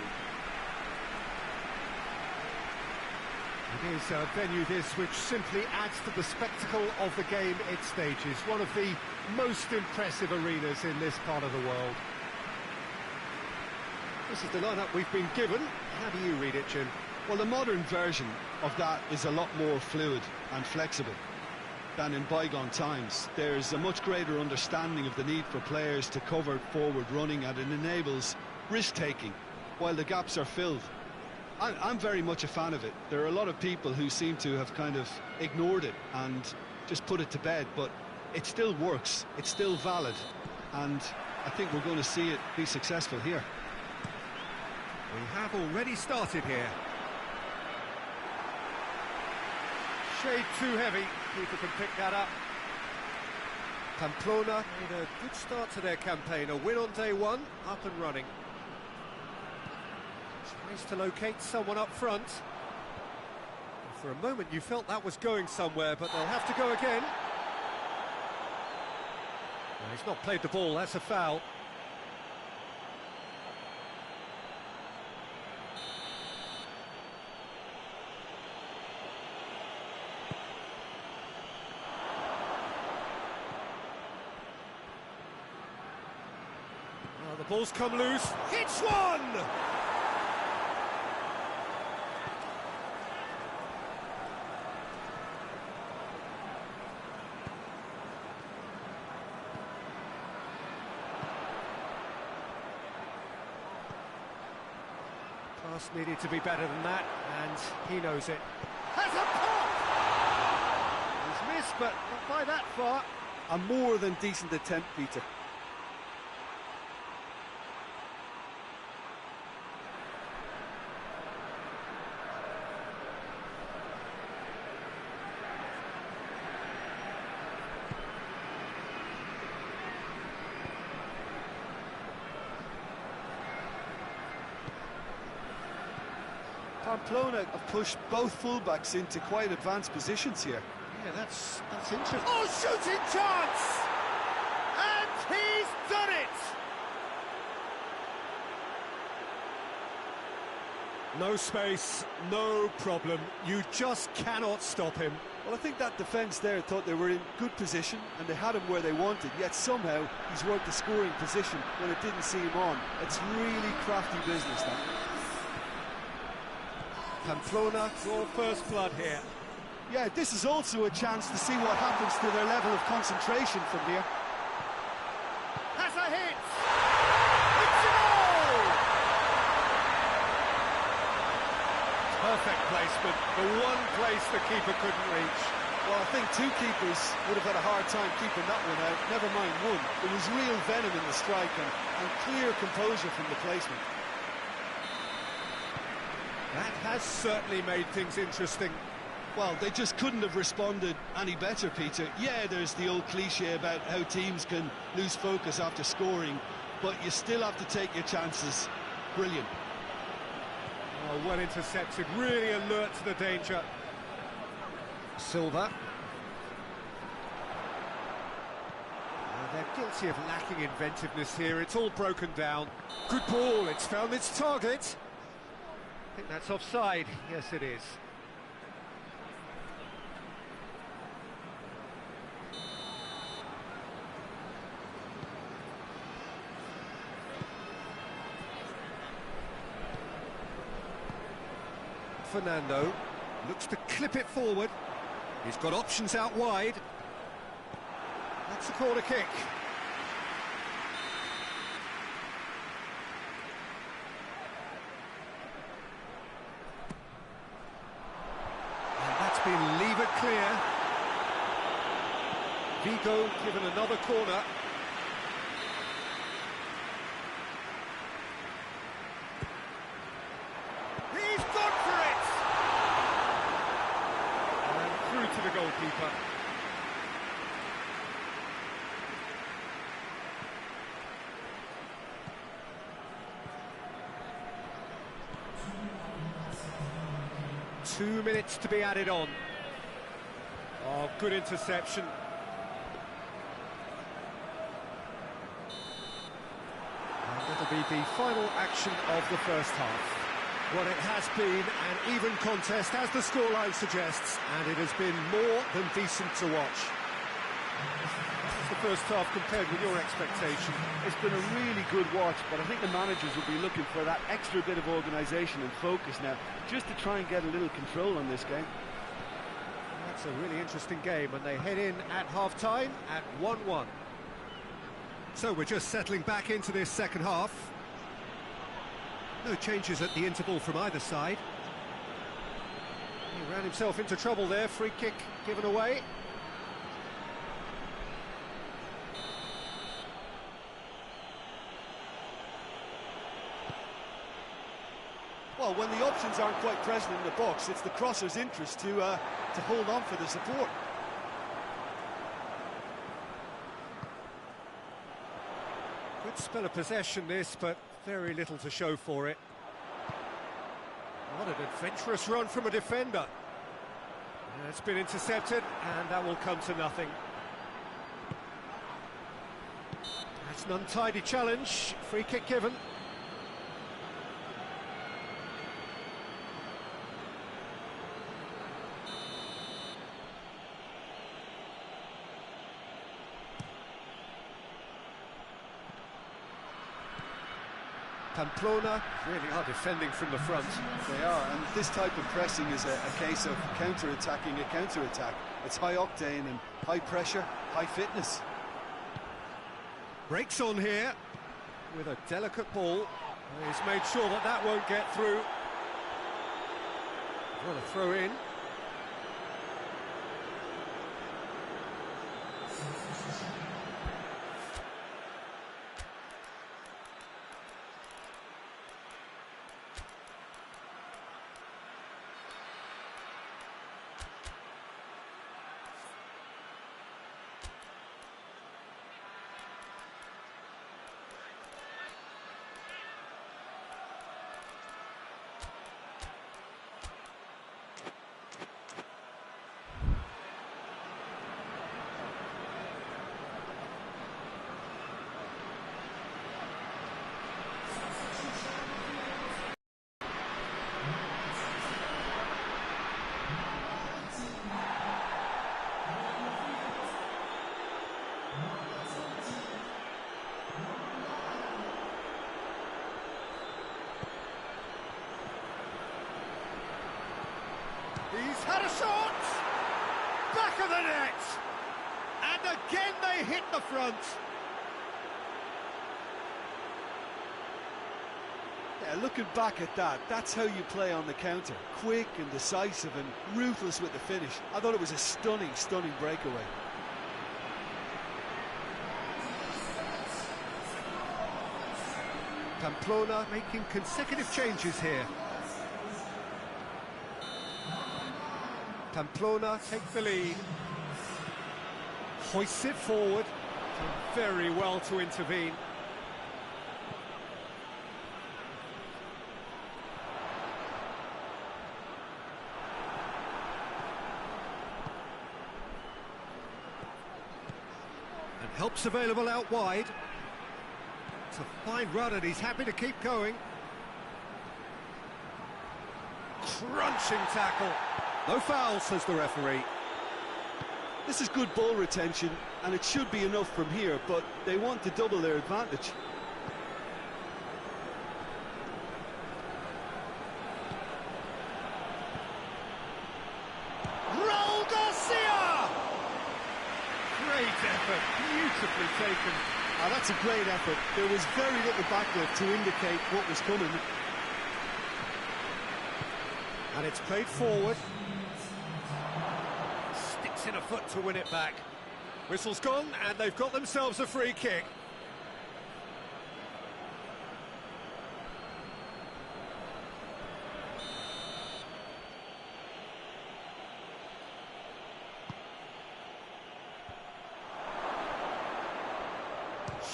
It is a venue this which simply adds to the spectacle of the game it stages. One of the most impressive arenas in this part of the world. This is the lineup we've been given. How do you read it, Jim? Well, the modern version of that is a lot more fluid and flexible than in bygone times. There's a much greater understanding of the need for players to cover forward running, and it enables risk-taking while the gaps are filled. I'm very much a fan of it. There are a lot of people who seem to have kind of ignored it and just put it to bed, but it still works, it's still valid, and I think we're going to see it be successful here. We have already started here. Shade too heavy, keeper can pick that up. Pamplona made a good start to their campaign, a win on day one, up and running. Tries to locate someone up front. For a moment you felt that was going somewhere, but they'll have to go again. No, he's not played the ball, that's a foul. The ball's come loose, hits one! Pass needed to be better than that, and he knows it. Has a pop! He's missed, but not by that far. A more than decent attempt, Peter. Pamplona have pushed both fullbacks into quite advanced positions here. Yeah, that's interesting. Oh, shooting chance! And he's done it! No space, no problem. You just cannot stop him. Well, I think that defence there thought they were in good position and they had him where they wanted, yet somehow he's worked the scoring position when it didn't see him on. It's really crafty business, that. Pamplona draw first blood here. Yeah, this is also a chance to see what happens to their level of concentration from here. Has a hit! It's a goal! Perfect placement, the one place the keeper couldn't reach. Well, I think two keepers would have had a hard time keeping that one out, never mind one. There was real venom in the strike and clear composure from the placement. That has certainly made things interesting. Well, they just couldn't have responded any better, Peter. Yeah, there's the old cliche about how teams can lose focus after scoring, but you still have to take your chances. Brilliant. Oh, well intercepted, really alert to the danger. Silva. They're guilty of lacking inventiveness here. It's all broken down. Good ball, it's found its target. I think that's offside. Yes, it is. Fernando looks to clip it forward. He's got options out wide. That's a corner kick. And that's been levered clear. Vigo given another corner. He's gone for it! And through to the goalkeeper. Two minutes to be added on. Oh, good interception. And that'll be the final action of the first half. Well, it has been an even contest, as the scoreline suggests, and it has been more than decent to watch. What's the first half compared with your expectation? It's been a really good watch, but I think the managers will be looking for that extra bit of organisation and focus now, just to try and get a little control on this game. That's a really interesting game, and they head in at half-time at 1-1. So we're just settling back into this second half. No changes at the interval from either side. He ran himself into trouble there, free kick given away. Well, when the options aren't quite present in the box, it's the crosser's interest to hold on for the support. Good spell of possession this, but very little to show for it. What an adventurous run from a defender. It's been intercepted, and that will come to nothing. That's an untidy challenge, free kick given. Pamplona really are defending from the front. They are, and this type of pressing is a case of counter-attacking a counter-attack. It's high octane and high pressure, high fitness. Breaks on here with a delicate ball. He's made sure that that won't get through. What a throw in. He's had a shot! Back of the net! And again they hit the front. Yeah, looking back at that, that's how you play on the counter. Quick and decisive and ruthless with the finish. I thought it was a stunning, stunning breakaway. Pamplona making consecutive changes here. Pamplona take the lead. Hoists it forward. Very well to intervene. And help's available out wide. It's a fine run and he's happy to keep going. Crunching tackle. No foul, says the referee. This is good ball retention, and it should be enough from here, but they want to double their advantage. Raul Garcia! Great effort, beautifully taken. Oh, that's a great effort. There was very little backlift to indicate what was coming. And it's played forward. Sticks in a foot to win it back. Whistle's gone, and they've got themselves a free kick.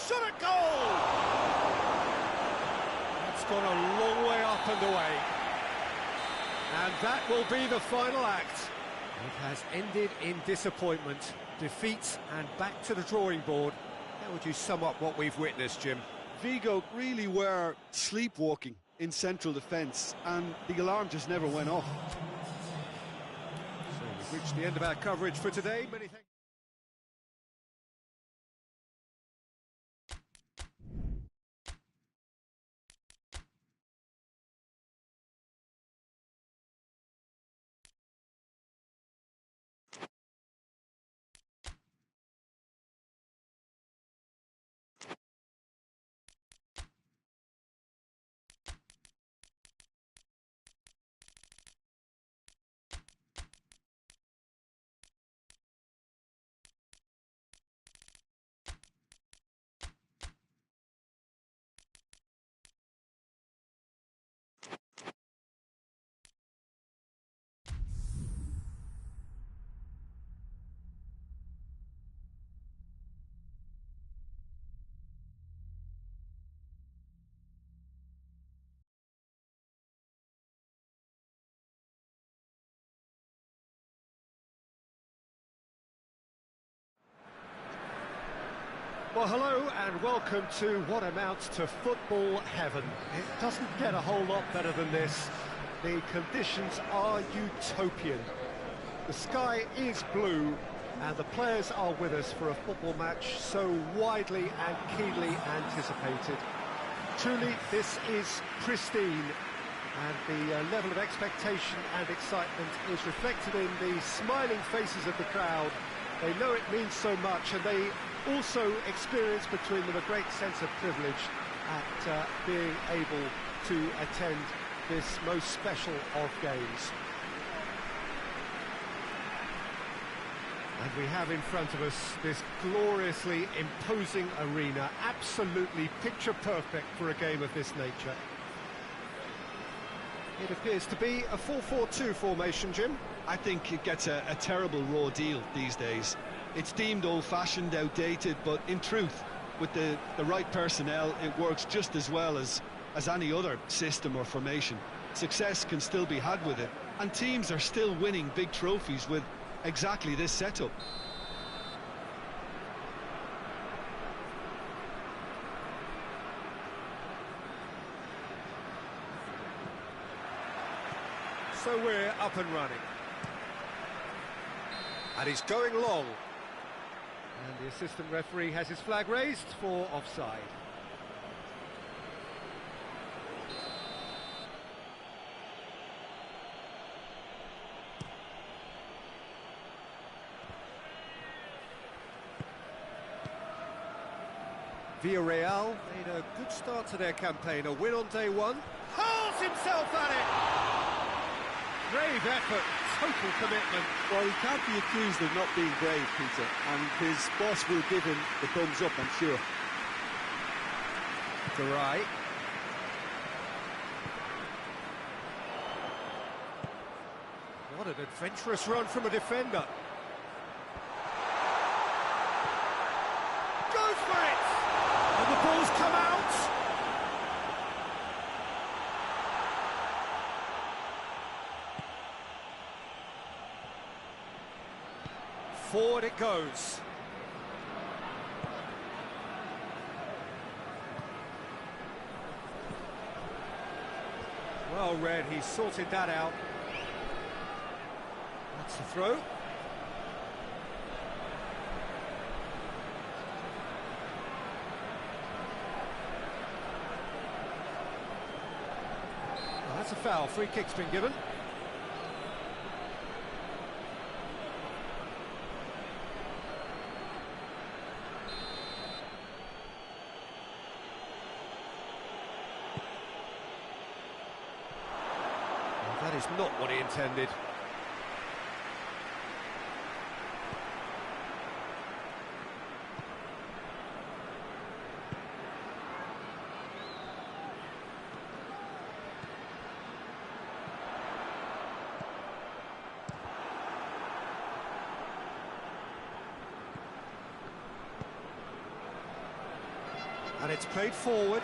Shot at goal! That's gone a long way up and away. And that will be the final act. It has ended in disappointment, defeat, and back to the drawing board. How would you sum up what we've witnessed, Jim? Vigo really were sleepwalking in central defence, and the alarm just never went off. So we've reached the end of our coverage for today. Many thanks. Well, hello and welcome to what amounts to football heaven. It doesn't get a whole lot better than this. The conditions are utopian. The sky is blue and the players are with us for a football match so widely and keenly anticipated. Truly, this is pristine, and the level of expectation and excitement is reflected in the smiling faces of the crowd. They know it means so much, and they also experience between them a great sense of privilege at being able to attend this most special of games. And we have in front of us this gloriously imposing arena, absolutely picture perfect for a game of this nature. It appears to be a 4-4-2 formation, Jim. I think it gets a terrible raw deal these days. It's deemed old-fashioned, outdated, but in truth, with the right personnel, it works just as well as any other system or formation. Success can still be had with it, and teams are still winning big trophies with exactly this setup. So we're up and running. And he's going long. And the assistant referee has his flag raised for offside. Villarreal made a good start to their campaign, a win on day one. Hurls himself at it! Brave effort, total commitment. Well, he can't be accused of not being brave, Peter, and his boss will give him the thumbs up, I'm sure. To right. What an adventurous run from a defender. Goes for it! And the ball's come out! Forward it goes. Well read, he sorted that out. That's the throw. Well, that's a foul, free kick's been given. That is not what he intended. And it's played forward.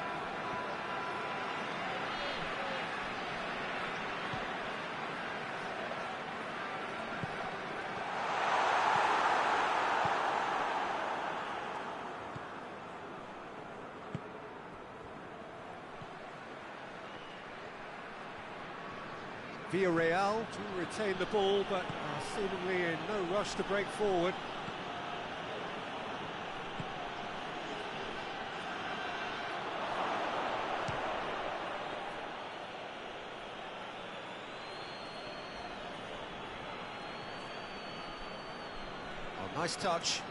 Villarreal to retain the ball, but seemingly in no rush to break forward. Oh, nice touch.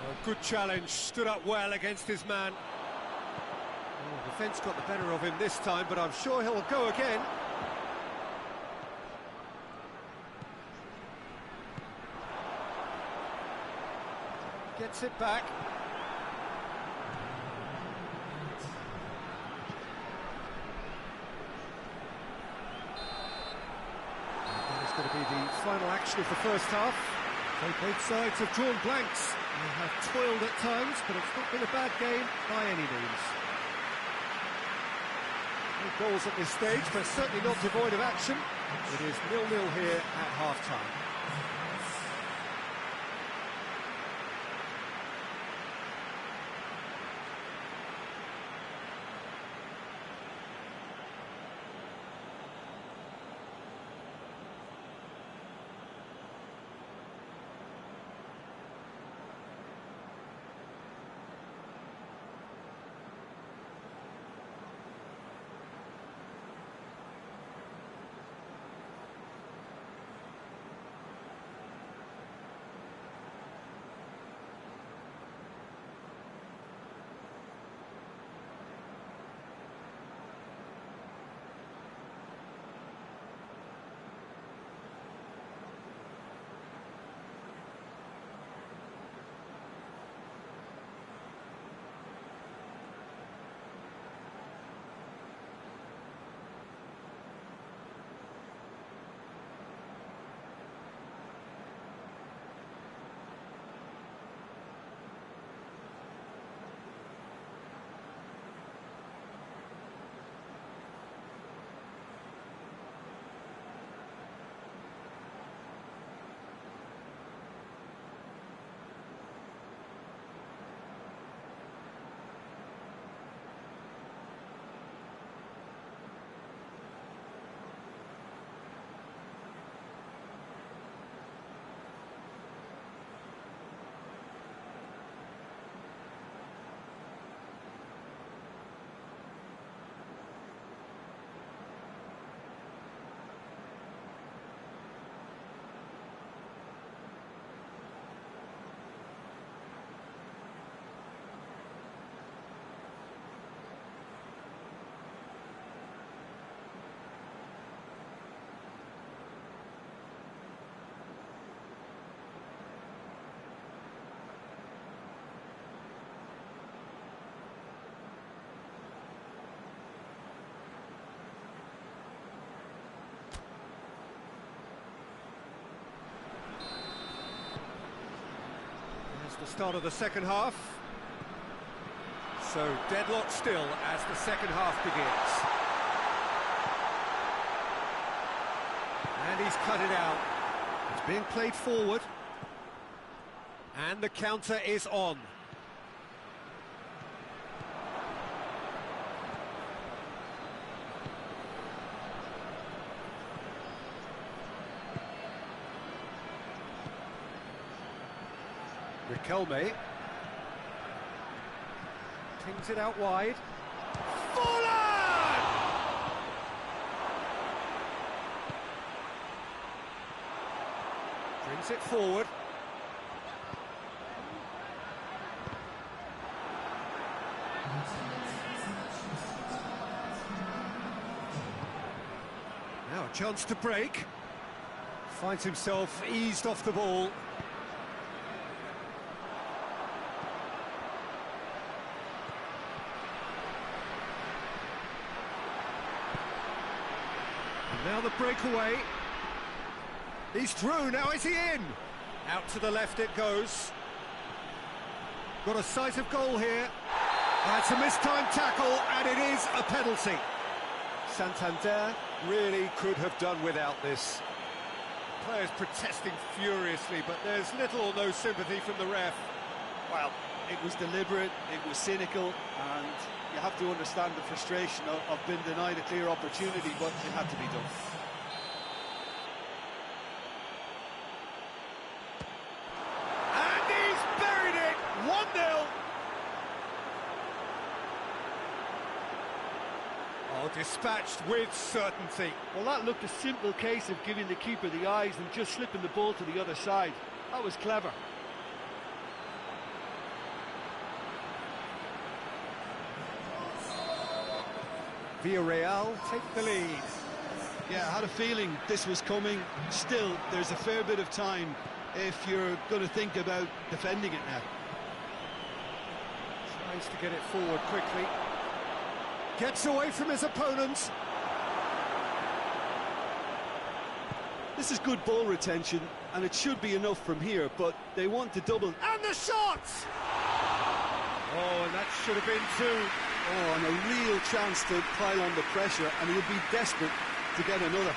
Oh, good challenge, stood up well against his man. Oh, defence got the better of him this time, but I'm sure he'll go again. Gets it back. And that is going to be the final action of the first half. So both sides have drawn blanks. They have toiled at times, but it's not been a bad game by any means. No goals at this stage, but certainly not devoid of action. It is 0-0 here at half-time. It's the start of the second half. So deadlock still as the second half begins. And he's cut it out. It's being played forward. And the counter is on. Riquelme pings it out wide. Forlan! Brings it forward. Now a chance to break. Finds himself eased off the ball. Now the breakaway. He's through, now is he in? Out to the left it goes. Got a sight of goal here. That's a mistimed tackle, and it is a penalty. Santander really could have done without this. Players protesting furiously, but there's little or no sympathy from the ref. Well, it was deliberate, it was cynical, and you have to understand the frustration of being denied a clear opportunity, but it had to be done. And he's buried it! 1-0! Oh, dispatched with certainty. Well, that looked a simple case of giving the keeper the eyes and just slipping the ball to the other side. That was clever. Villarreal take the lead. Yeah, I had a feeling this was coming. Still, there's a fair bit of time if you're going to think about defending it now. Tries to get it forward quickly. Gets away from his opponent. This is good ball retention, and it should be enough from here, but they want to double. And the shot! Oh, and that should have been two. Oh, and a real chance to pile on the pressure, and he would be desperate to get another.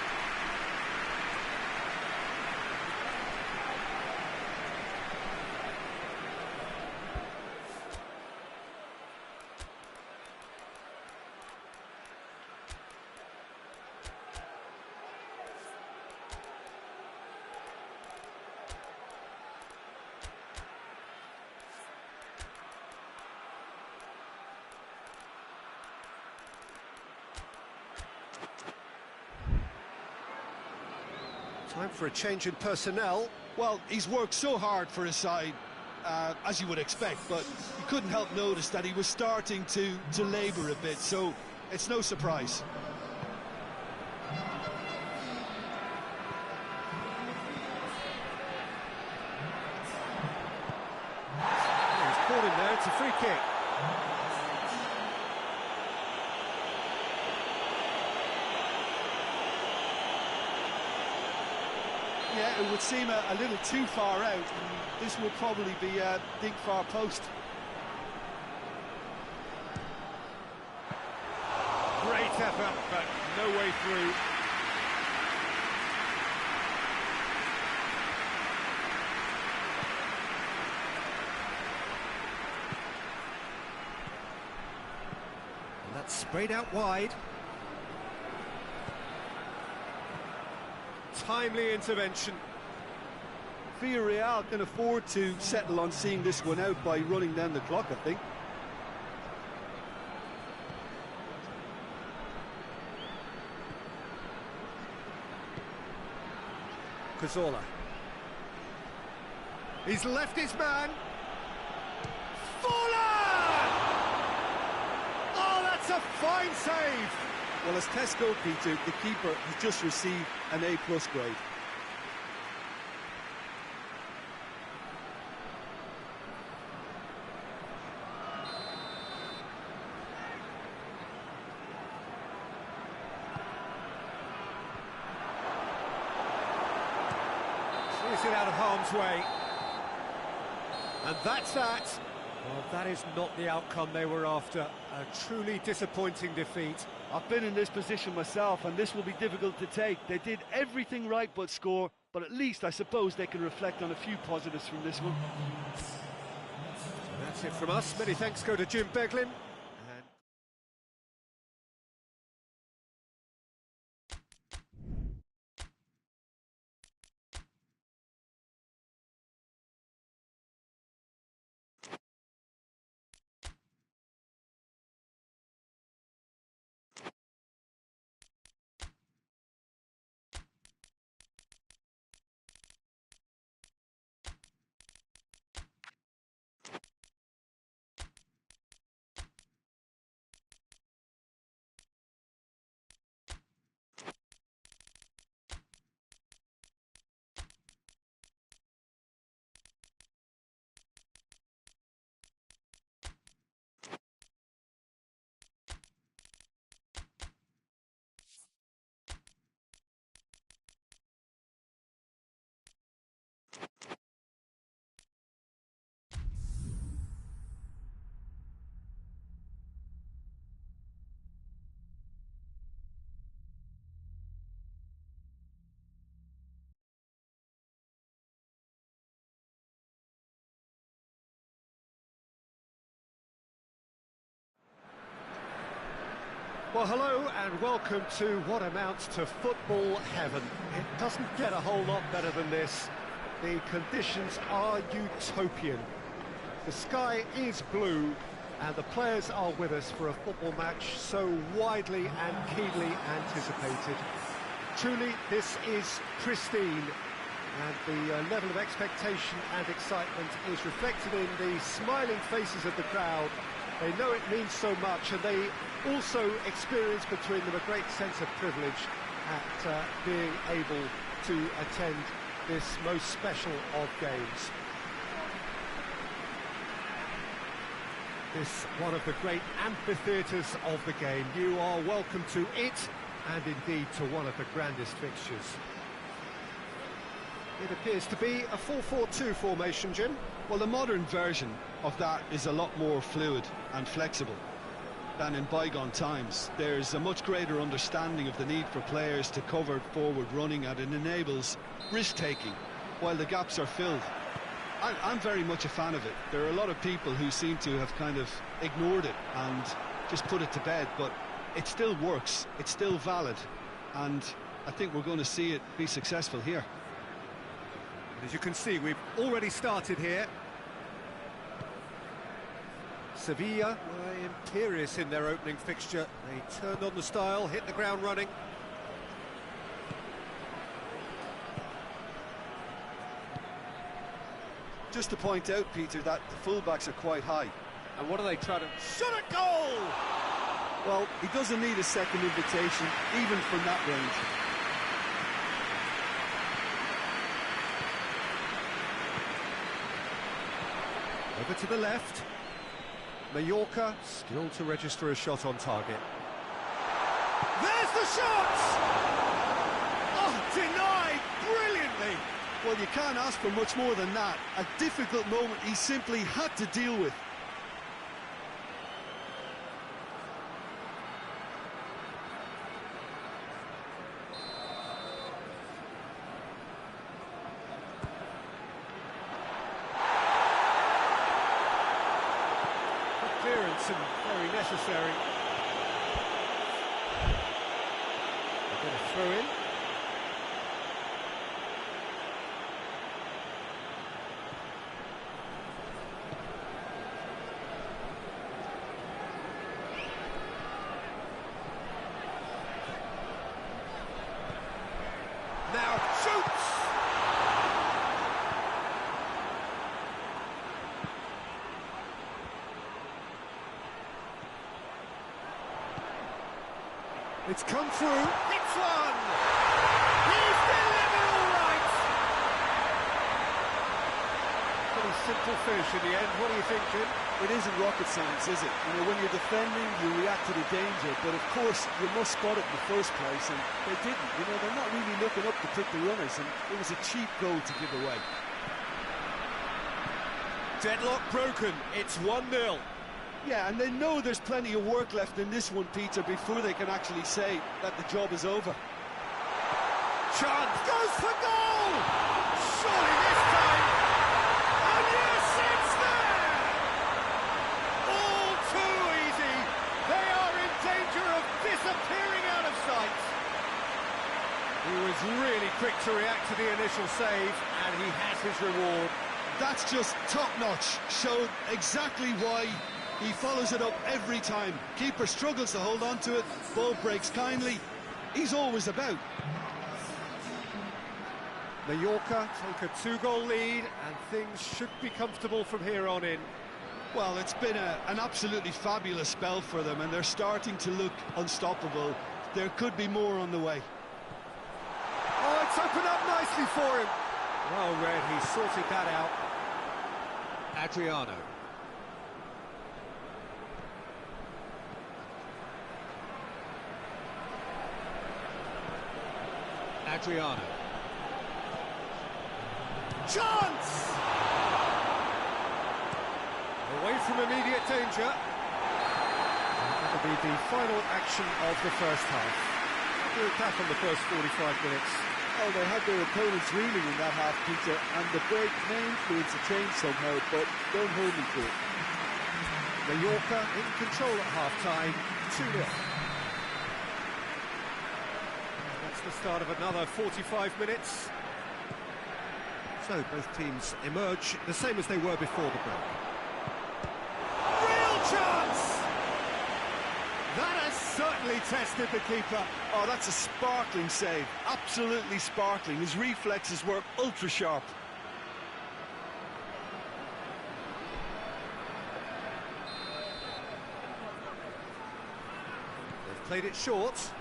Time for a change in personnel. Well, he's worked so hard for his side, as you would expect, but you couldn't help notice that he was starting to labour a bit, so it's no surprise. He's caught him there, it's a free kick. Yeah, it would seem a little too far out, and this will probably be a big far post. Great effort, but no way through. And that's sprayed out wide. Timely intervention. Villarreal can afford to settle on seeing this one out by running down the clock, I think. Cazorla. He's left his man. Forlan! Oh, that's a fine save! Well, as test goalkeeper, the keeper has just received an A+ grade. Clears it out of harm's way. And that's that. Well, that is not the outcome they were after. A truly disappointing defeat. I've been in this position myself, and this will be difficult to take. They did everything right but score, but at least I suppose they can reflect on a few positives from this one. That's it from us. Many thanks go to Jim Beglin. Well, hello and welcome to what amounts to football heaven. It doesn't get a whole lot better than this. The conditions are utopian. The sky is blue and the players are with us for a football match so widely and keenly anticipated. Truly, this is pristine, and the level of expectation and excitement is reflected in the smiling faces of the crowd. They know it means so much, and they also experience between them a great sense of privilege at being able to attend this most special of games. This one of the great amphitheatres of the game. You are welcome to it, and indeed to one of the grandest fixtures. It appears to be a 4-4-2 formation, Jim. Well, the modern version of that is a lot more fluid and flexible than in bygone times. There's a much greater understanding of the need for players to cover forward running, and it enables risk-taking while the gaps are filled. I'm very much a fan of it. There are a lot of people who seem to have kind of ignored it and just put it to bed, but it still works, it's still valid, and I think we're going to see it be successful here. As you can see, we've already started here. Sevilla were imperious in their opening fixture. They turned on the style, hit the ground running. Just to point out, Peter, that the fullbacks are quite high. And what are they trying to... Shot at goal! Well, he doesn't need a second invitation, even from that range. Over to the left. Mallorca still to register a shot on target. There's the shot! Oh, denied brilliantly! Well, you can't ask for much more than that. A difficult moment he simply had to deal with. Clearance and very necessary. They're going to throw in. Now shoots! It's come through. It's one! He's delivered all right! Pretty simple finish in the end. What do you think, Jim? It isn't rocket science, is it? You know, when you're defending, you react to the danger, but of course, you must spot it in the first place, and they didn't. You know, they're not really looking up to pick the runners, and it was a cheap goal to give away. Deadlock broken, it's 1-0. Yeah, and they know there's plenty of work left in this one, Peter, before they can actually say that the job is over. Chance goes for goal! Surely this time! And yes, it's there! All too easy! They are in danger of disappearing out of sight! He was really quick to react to the initial save, and he has his reward. That's just top-notch. Showed exactly why he follows it up every time. Keeper struggles to hold on to it, ball breaks kindly. He's always about. Mallorca take a 2-goal lead, and things should be comfortable from here on in. Well, it's been an absolutely fabulous spell for them, and they're starting to look unstoppable. There could be more on the way. Oh, it's opened up nicely for him. Well read, he sorted that out. Adriano. Adriano. Chance! Away from immediate danger. That'll be the final action of the first half. Do it back on the first 45 minutes. Oh, they had their opponents reeling in that half, Peter, and the break may influence a change somehow, but don't hold me to it. Mallorca in control at half-time, 2-0. That's the start of another 45 minutes. So both teams emerge the same as they were before the break. Real chance! That has certainly tested the keeper. Oh, that's a sparkling save. Absolutely sparkling. His reflexes were ultra-sharp. They've played it short.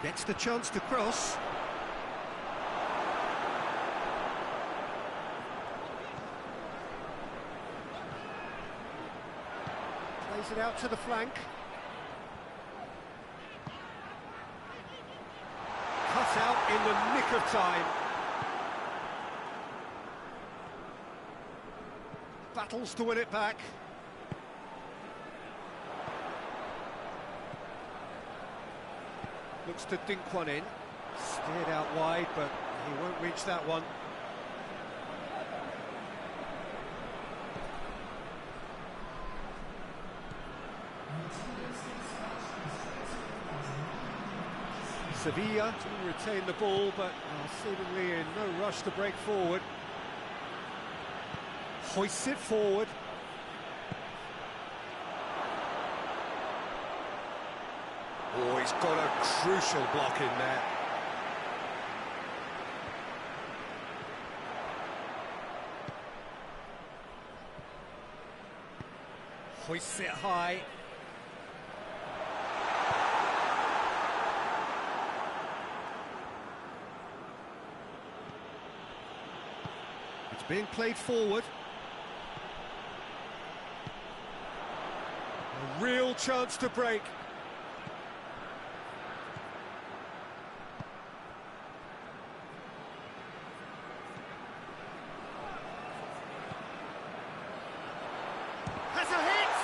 Gets the chance to cross. Plays it out to the flank. Cut out in the nick of time. Battles to win it back. Looks to dink one in. Steered out wide, but he won't reach that one. Sevilla to retain the ball, but seemingly in no rush to break forward. Hoists it forward. Oh, he's got a crucial block in there. Hoists it high. It's being played forward. A real chance to break. Has a hit!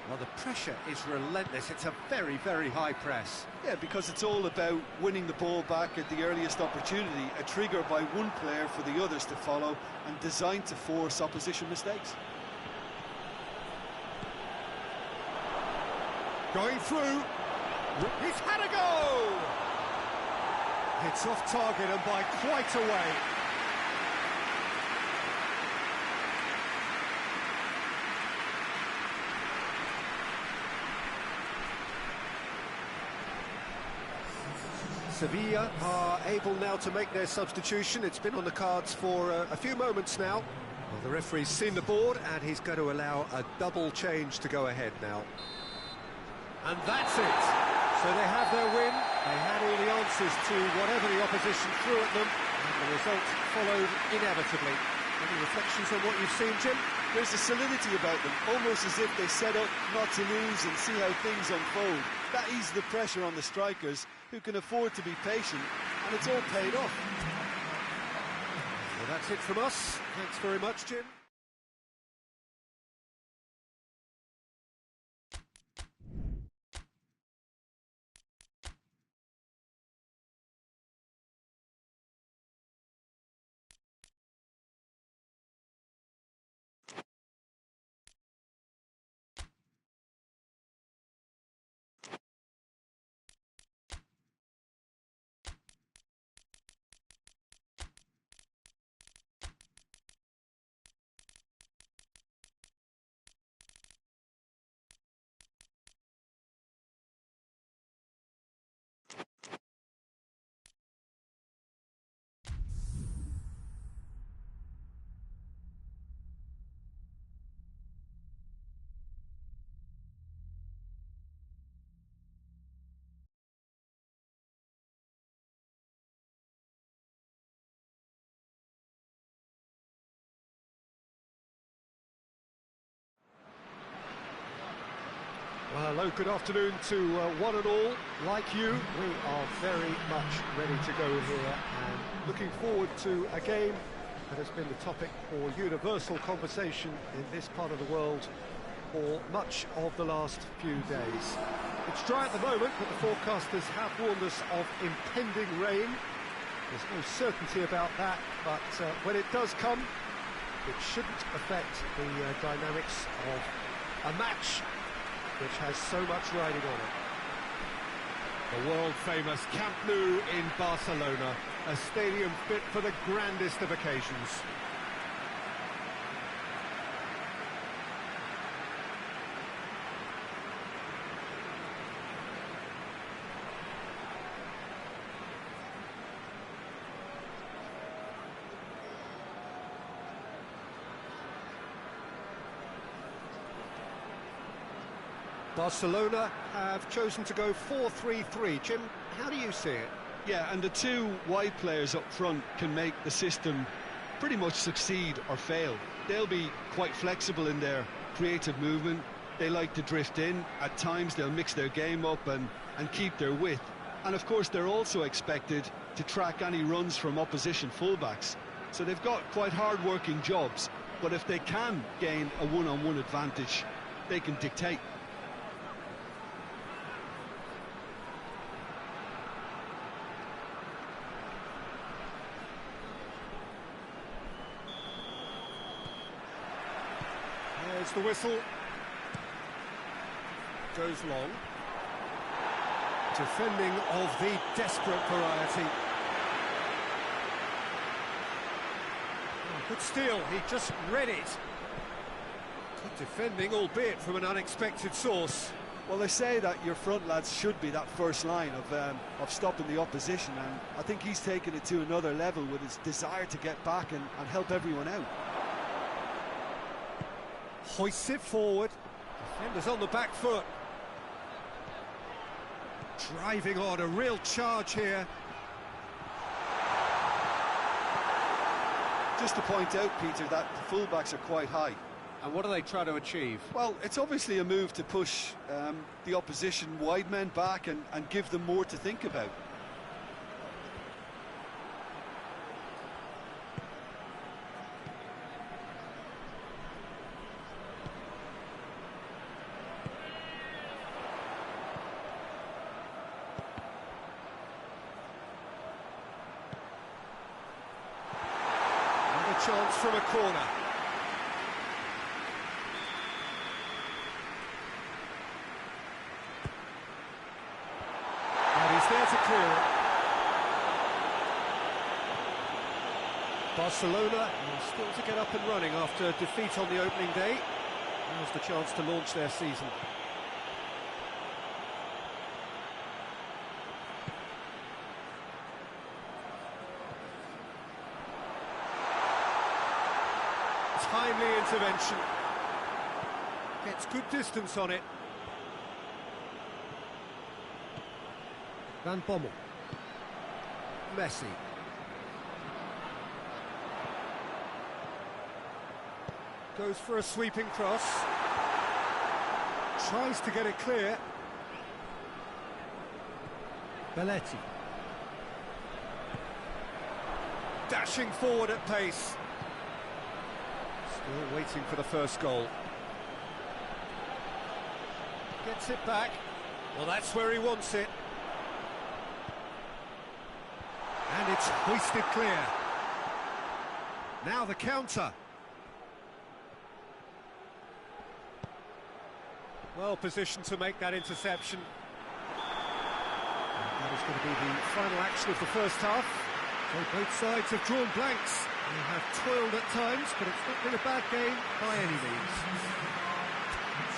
Well, the pressure is relentless. It's a very, very high press. Yeah, because it's all about winning the ball back at the earliest opportunity, a trigger by one player for the others to follow, and designed to force opposition mistakes. Going through. He's had a go! It's off target and by quite a way. Sevilla are able now to make their substitution. It's been on the cards for a few moments now. Well, the referee's seen the board and he's going to allow a double change to go ahead now. And that's it. So they have their win. They had all the answers to whatever the opposition threw at them, and the result followed inevitably. Any reflections on what you've seen, Jim? There's a solidity about them, almost as if they set up not to lose and see how things unfold. That eases the pressure on the strikers, who can afford to be patient, and it's all paid off. Well, that's it from us. Thanks very much, Jim. Well, hello, good afternoon to one and all. Like you, we are very much ready to go here and looking forward to a game that has been the topic for universal conversation in this part of the world for much of the last few days. It's dry at the moment, but the forecasters have warned us of impending rain. There's no certainty about that, but when it does come, it shouldn't affect the dynamics of a match which has so much riding on it. The world-famous Camp Nou in Barcelona, a stadium fit for the grandest of occasions. Barcelona have chosen to go 4-3-3. Jim, how do you see it? Yeah, and the two wide players up front can make the system pretty much succeed or fail. They'll be quite flexible in their creative movement. They like to drift in. At times they'll mix their game up and keep their width. And of course they're also expected to track any runs from opposition fullbacks. So they've got quite hard-working jobs, but if they can gain a one-on-one advantage, they can dictate. There's the whistle. Goes long. Defending of the desperate variety. Oh, good steal, he just read it. Good defending, albeit from an unexpected source. Well, they say that your front lads should be that first line of stopping the opposition, and I think he's taken it to another level with his desire to get back and help everyone out. Hoists it forward. Defenders on the back foot. Driving on, a real charge here. Just to point out, Peter, that the fullbacks are quite high. And what do they try to achieve? Well, it's obviously a move to push the opposition wide men back and give them more to think about. Chance from a corner. And he's there to clear it. Barcelona still to get up and running after defeat on the opening day. Now's the chance to launch their season. Timely intervention. Gets good distance on it. Van Bommel. Messi. Goes for a sweeping cross. Tries to get it clear. Belletti. Dashing forward at pace. Still waiting for the first goal. Gets it back. Well, that's where he wants it. And it's hoisted clear. Now the counter. Well positioned to make that interception. And that is going to be the final action of the first half. So both sides have drawn blanks. They have toiled at times, but it's not been a bad game by any means.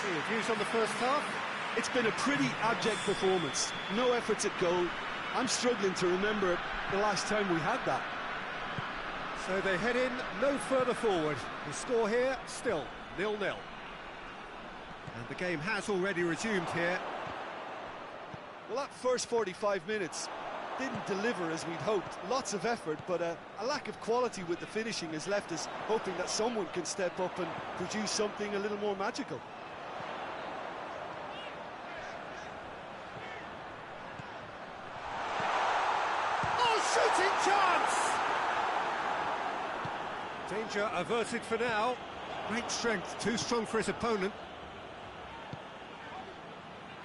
So your views on the first half? It's been a pretty abject performance. No efforts at goal. I'm struggling to remember the last time we had that. So they head in no further forward. The score here, still 0-0. And the game has already resumed here. Well, that first 45 minutes didn't deliver as we'd hoped. Lots of effort, but a lack of quality with the finishing has left us hoping that someone can step up and produce something a little more magical. Shooting chance! Danger averted for now. Great strength, too strong for his opponent.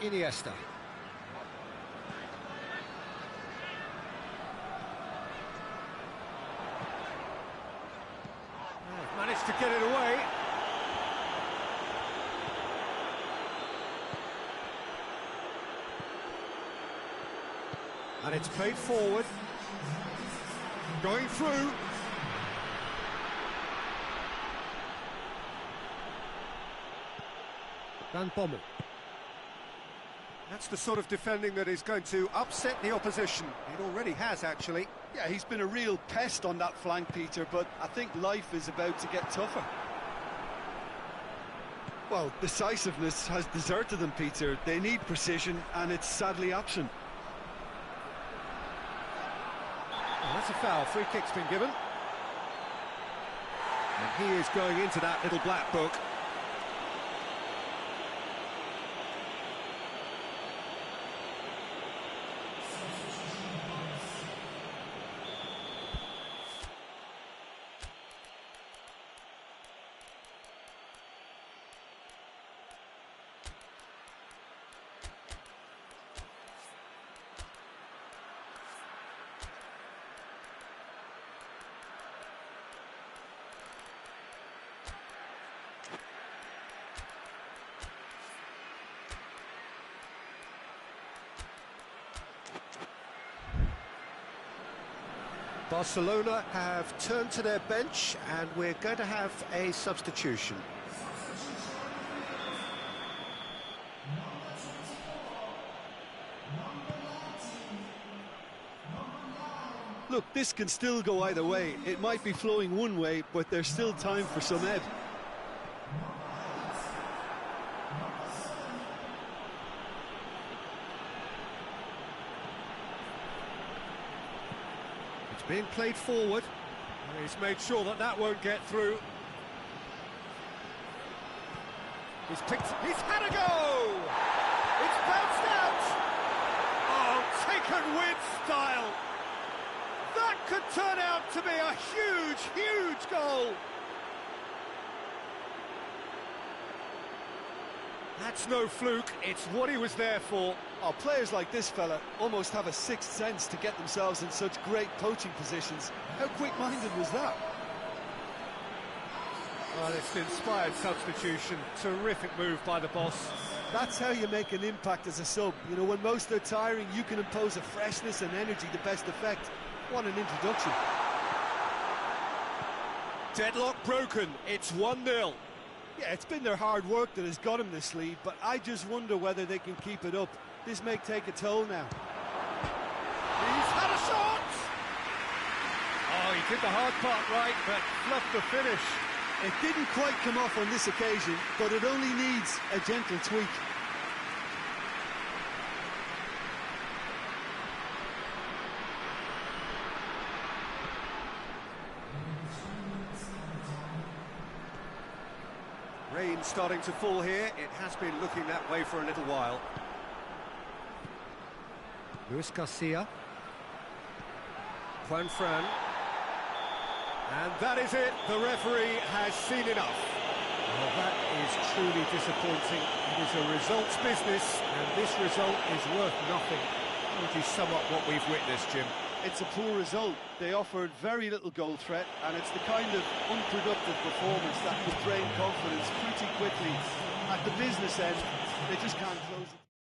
Iniesta. Managed to get it away. And it's played forward. Going through. Van Bommel. That's the sort of defending that is going to upset the opposition. It already has, actually. Yeah, he's been a real pest on that flank, Peter, but I think life is about to get tougher. Well, decisiveness has deserted them, Peter. They need precision, and it's sadly absent. Oh, that's a foul. Free kick's been given. And he is going into that little black book. Barcelona have turned to their bench, and we're going to have a substitution. Look, this can still go either way. It might be flowing one way, but there's still time for some ebb. Being played forward, and he's made sure that that won't get through. He's had a go! It's bounced out! Oh, taken with style! That could turn out to be a huge, huge goal! That's no fluke, it's what he was there for. Oh, players like this fella almost have a sixth sense to get themselves in such great poaching positions. How quick-minded was that? Well, it's an inspired substitution. Terrific move by the boss. That's how you make an impact as a sub. You know, when most are tiring, you can impose a freshness and energy to best effect. What an introduction. Deadlock broken. It's 1-0. Yeah, it's been their hard work that has got him this lead, but I just wonder whether they can keep it up. This may take a toll now. He's had a shot! Oh, he did the hard part right, but fluffed the finish. It didn't quite come off on this occasion, but it only needs a gentle tweak. Rain starting to fall here. It has been looking that way for a little while. Luis Garcia. Juan Fran. And that is it. The referee has seen enough. Well, that is truly disappointing. It is a results business, and this result is worth nothing. How would you sum up what we've witnessed, Jim? It's a poor result. They offered very little goal threat, and it's the kind of unproductive performance that could drain confidence pretty quickly. At the business end, they just can't close it.